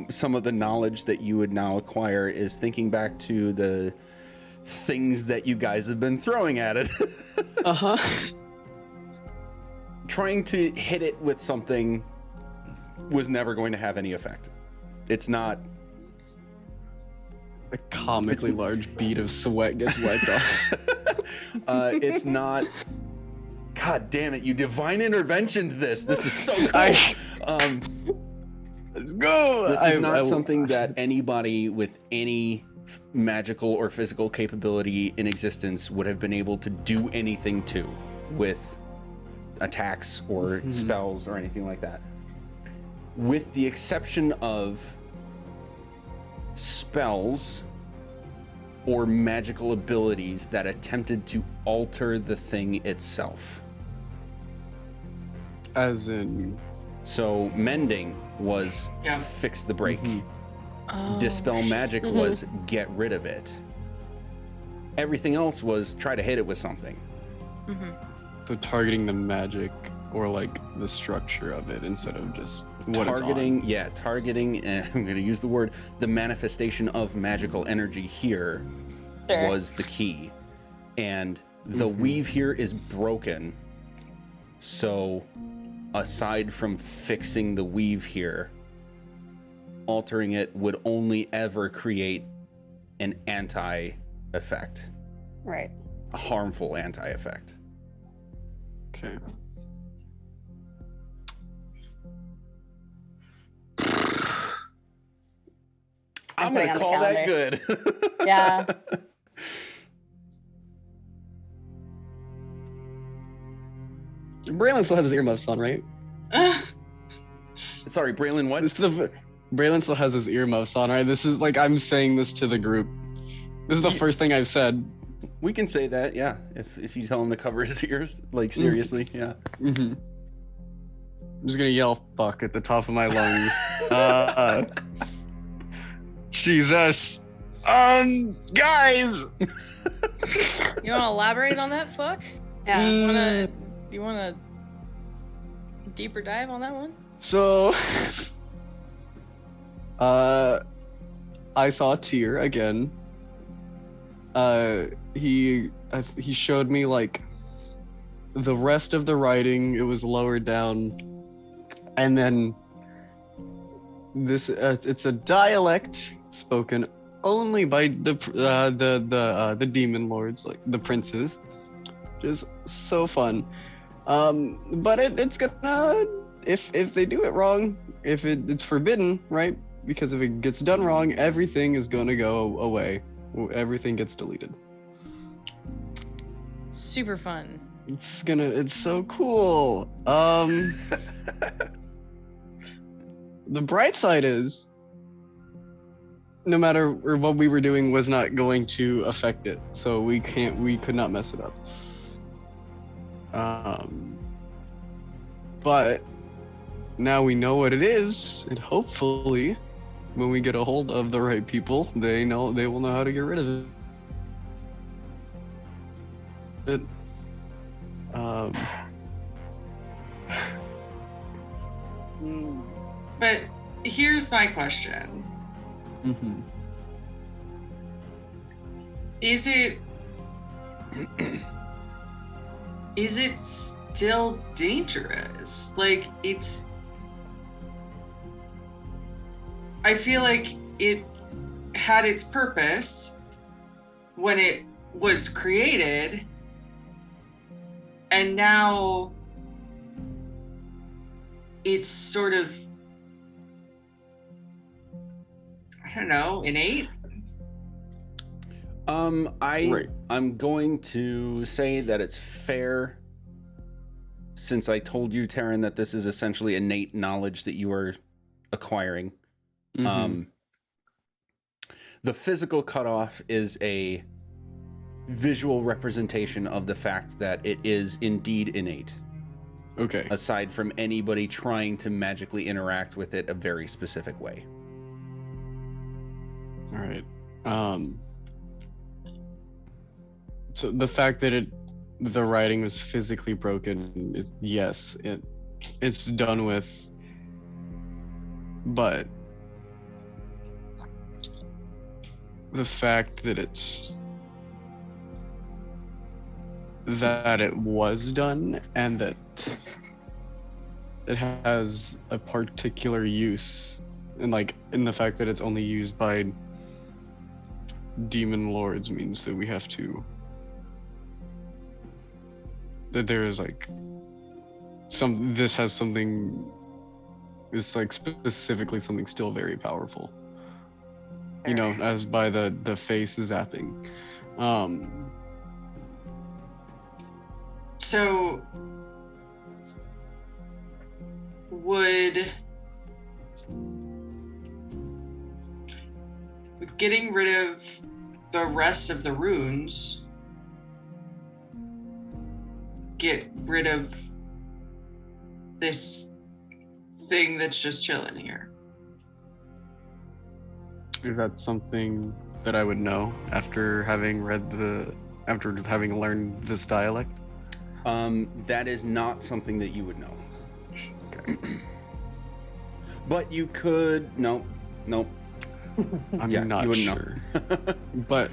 some of the knowledge that you would now acquire is thinking back to the things that you guys have been throwing at it. Uh-huh. Trying to hit it with something was never going to have any effect. It's not. A comically large bead of sweat gets wiped off. It's not. God damn it! You divine interventioned this. This is so cool. Let's go. This is not something that anybody with any magical or physical capability in existence would have been able to do anything to with attacks or spells or anything like that. With the exception of spells or magical abilities that attempted to alter the thing itself. As in. So mending was fix the break. Oh, Dispel magic was get rid of it. Everything else was try to hit it with something. So targeting the magic or like the structure of it instead of just what Targeting, it's on. yeah, targeting, I'm going to use the word, the manifestation of magical energy here was the key. And the weave here is broken. So aside from fixing the weave here, altering it would only ever create an anti-effect. Right. A harmful anti-effect. Okay. I'm putting going to on the call that calendar. good. Yeah. Braylon still has his earmuffs on, right? Sorry, Braylon, what? Braylon still has his earmuffs on, right? This is like I'm saying this to the group. This is the first thing I've said. We can say that, yeah. If you tell him to cover his ears, like seriously, yeah. I'm just gonna yell "fuck" at the top of my lungs. Jesus. Guys. You want to elaborate on that? Fuck. Yeah. Do you want to deeper dive on that one? So, I saw Tyr again. He showed me like the rest of the writing. It was lowered down, and then this it's a dialect spoken only by the demon lords, like the princes, which is so fun. But it's gonna if they do it wrong, if it's forbidden, right? Because if it gets done wrong, everything is gonna go away. Everything gets deleted. Super fun. It's so cool. The bright side is no matter what we were doing was not going to affect it, so we could not mess it up. But now we know what it is, and hopefully when we get a hold of the right people, they will know how to get rid of it. But here's my question. Is it still dangerous? Like, I feel like it had its purpose when it was created, and now it's sort of, I don't know, innate. I'm going to say that it's fair, since I told you, Taryn, that this is essentially innate knowledge that you are acquiring. Mhm. The physical cutoff is a visual representation of the fact that it is indeed innate, Okay. aside from anybody trying to magically interact with it a very specific way. All right. So the fact that the writing was physically broken, yes, it's done with, but the fact that it was done and that it has a particular use, and like in the fact that it's only used by demon lords, means that we have to, that there is like this has something, it's like specifically something still very powerful, you know, as by the face zapping. So would getting rid of the rest of the runes get rid of this thing that's just chilling here? Is that something that I would know after having learned this dialect? That is not something that you would know. Okay. But you could. Nope. I'm Yeah, not you wouldn't sure. know. But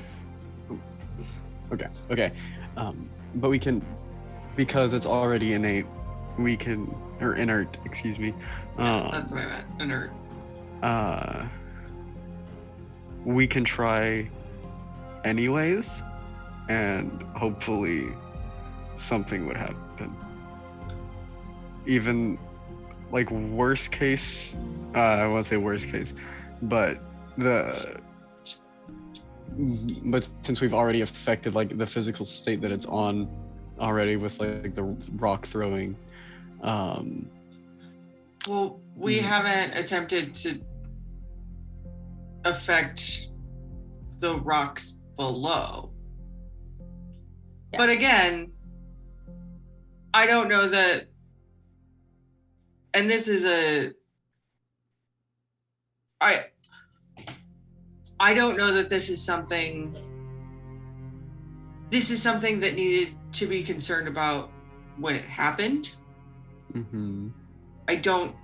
okay. But we can, because it's already innate, we can, or inert, excuse me. That's what I meant, inert. We can try anyways, and hopefully something would happen. Even like worst case, I won't say worst case, but since we've already affected like the physical state that it's on already with like the rock throwing, Well, we haven't attempted to affect the rocks below. Yeah. But again, I don't know that, and this is I don't know that this is something that needed to be concerned about when it happened. I don't,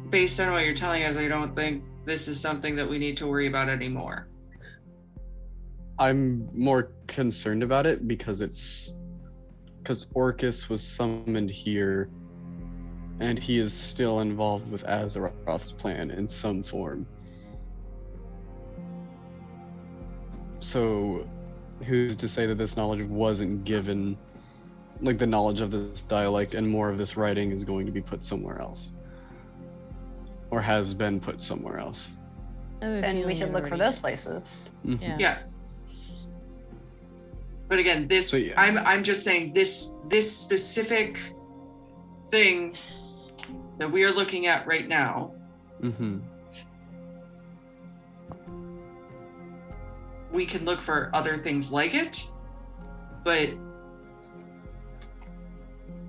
based on what you're telling us, I don't think this is something that we need to worry about anymore. I'm more concerned about it because Orcus was summoned here and he is still involved with Azeroth's plan in some form. So who's to say that this knowledge wasn't given, like the knowledge of this dialect and more of this writing is going to be put somewhere else, or has been put somewhere else? Then we should look for those places. Yeah. Yeah. But again, this, So, yeah. I'm just saying this specific thing that we are looking at right now, we can look for other things like it, but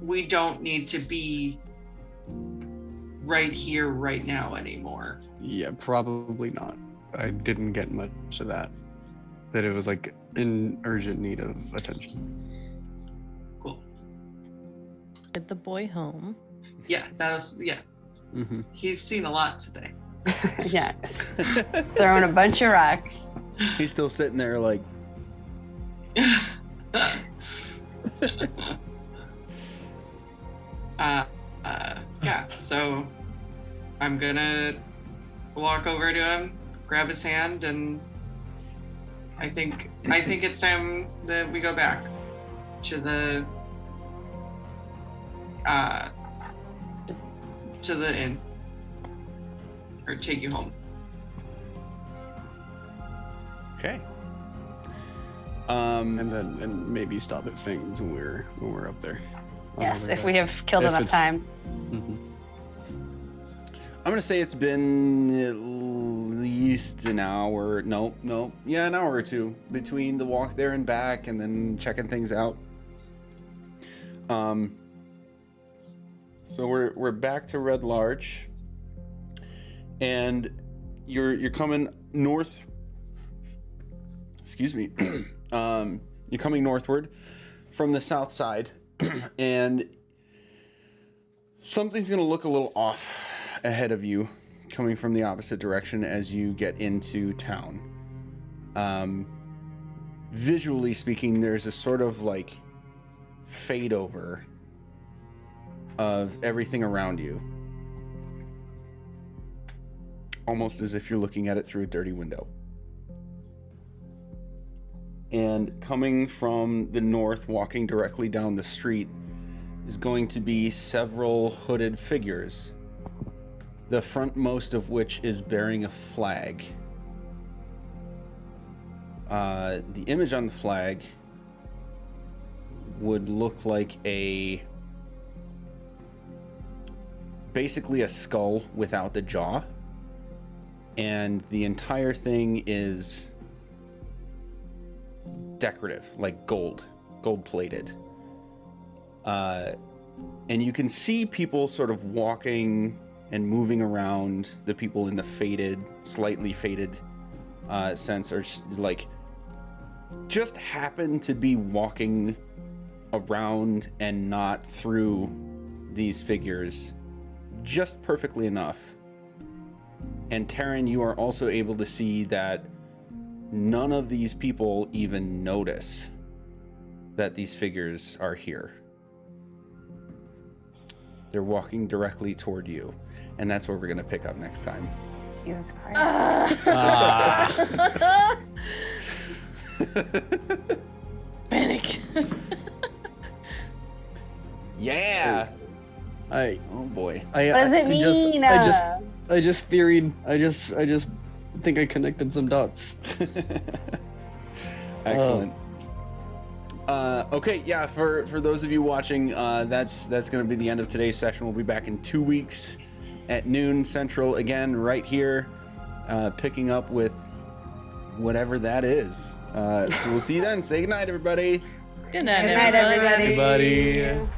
we don't need to be right here, right now anymore. Yeah, probably not. I didn't get much of that. That it was like in urgent need of attention. Cool. Get the boy home. Yeah, that was, yeah. He's seen a lot today. Yeah. Throwing a bunch of rocks. He's still sitting there like, Yeah, so I'm gonna walk over to him, grab his hand, and I think it's time that we go back to the inn, or take you home. Okay. And maybe stop at Fing's when we're up there. Yes, if we have killed If enough it's- time. Mhm. I'm gonna say it's been at least an hour. Nope. Yeah, an hour or two between the walk there and back, and then checking things out. So we're back to Red Larch, and you're coming north. Excuse me. You're coming northward from the south side, and something's gonna look a little off ahead of you, coming from the opposite direction as you get into town. Visually speaking, there's a sort of like fade over of everything around you, almost as if you're looking at it through a dirty window. And coming from the north, walking directly down the street, is going to be several hooded figures, the frontmost of which is bearing a flag. The image on the flag would look like basically a skull without the jaw, and the entire thing is decorative, like gold plated. And you can see people sort of walking and moving around. The people in the slightly faded sense are just happen to be walking around and not through these figures just perfectly enough. And Taryn, you are also able to see that none of these people even notice that these figures are here. They're walking directly toward you, and that's where we're going to pick up next time. Jesus Christ. Panic. Yeah. I Oh boy. What does it mean? I just theoried. I just think I connected some dots. Excellent. Okay, yeah, for those of you watching, that's going to be the end of today's session. We'll be back in 2 weeks at noon Central again, right here, picking up with whatever that is. So we'll see you then. Say goodnight, everybody. Good night, Good night, everybody. Everybody.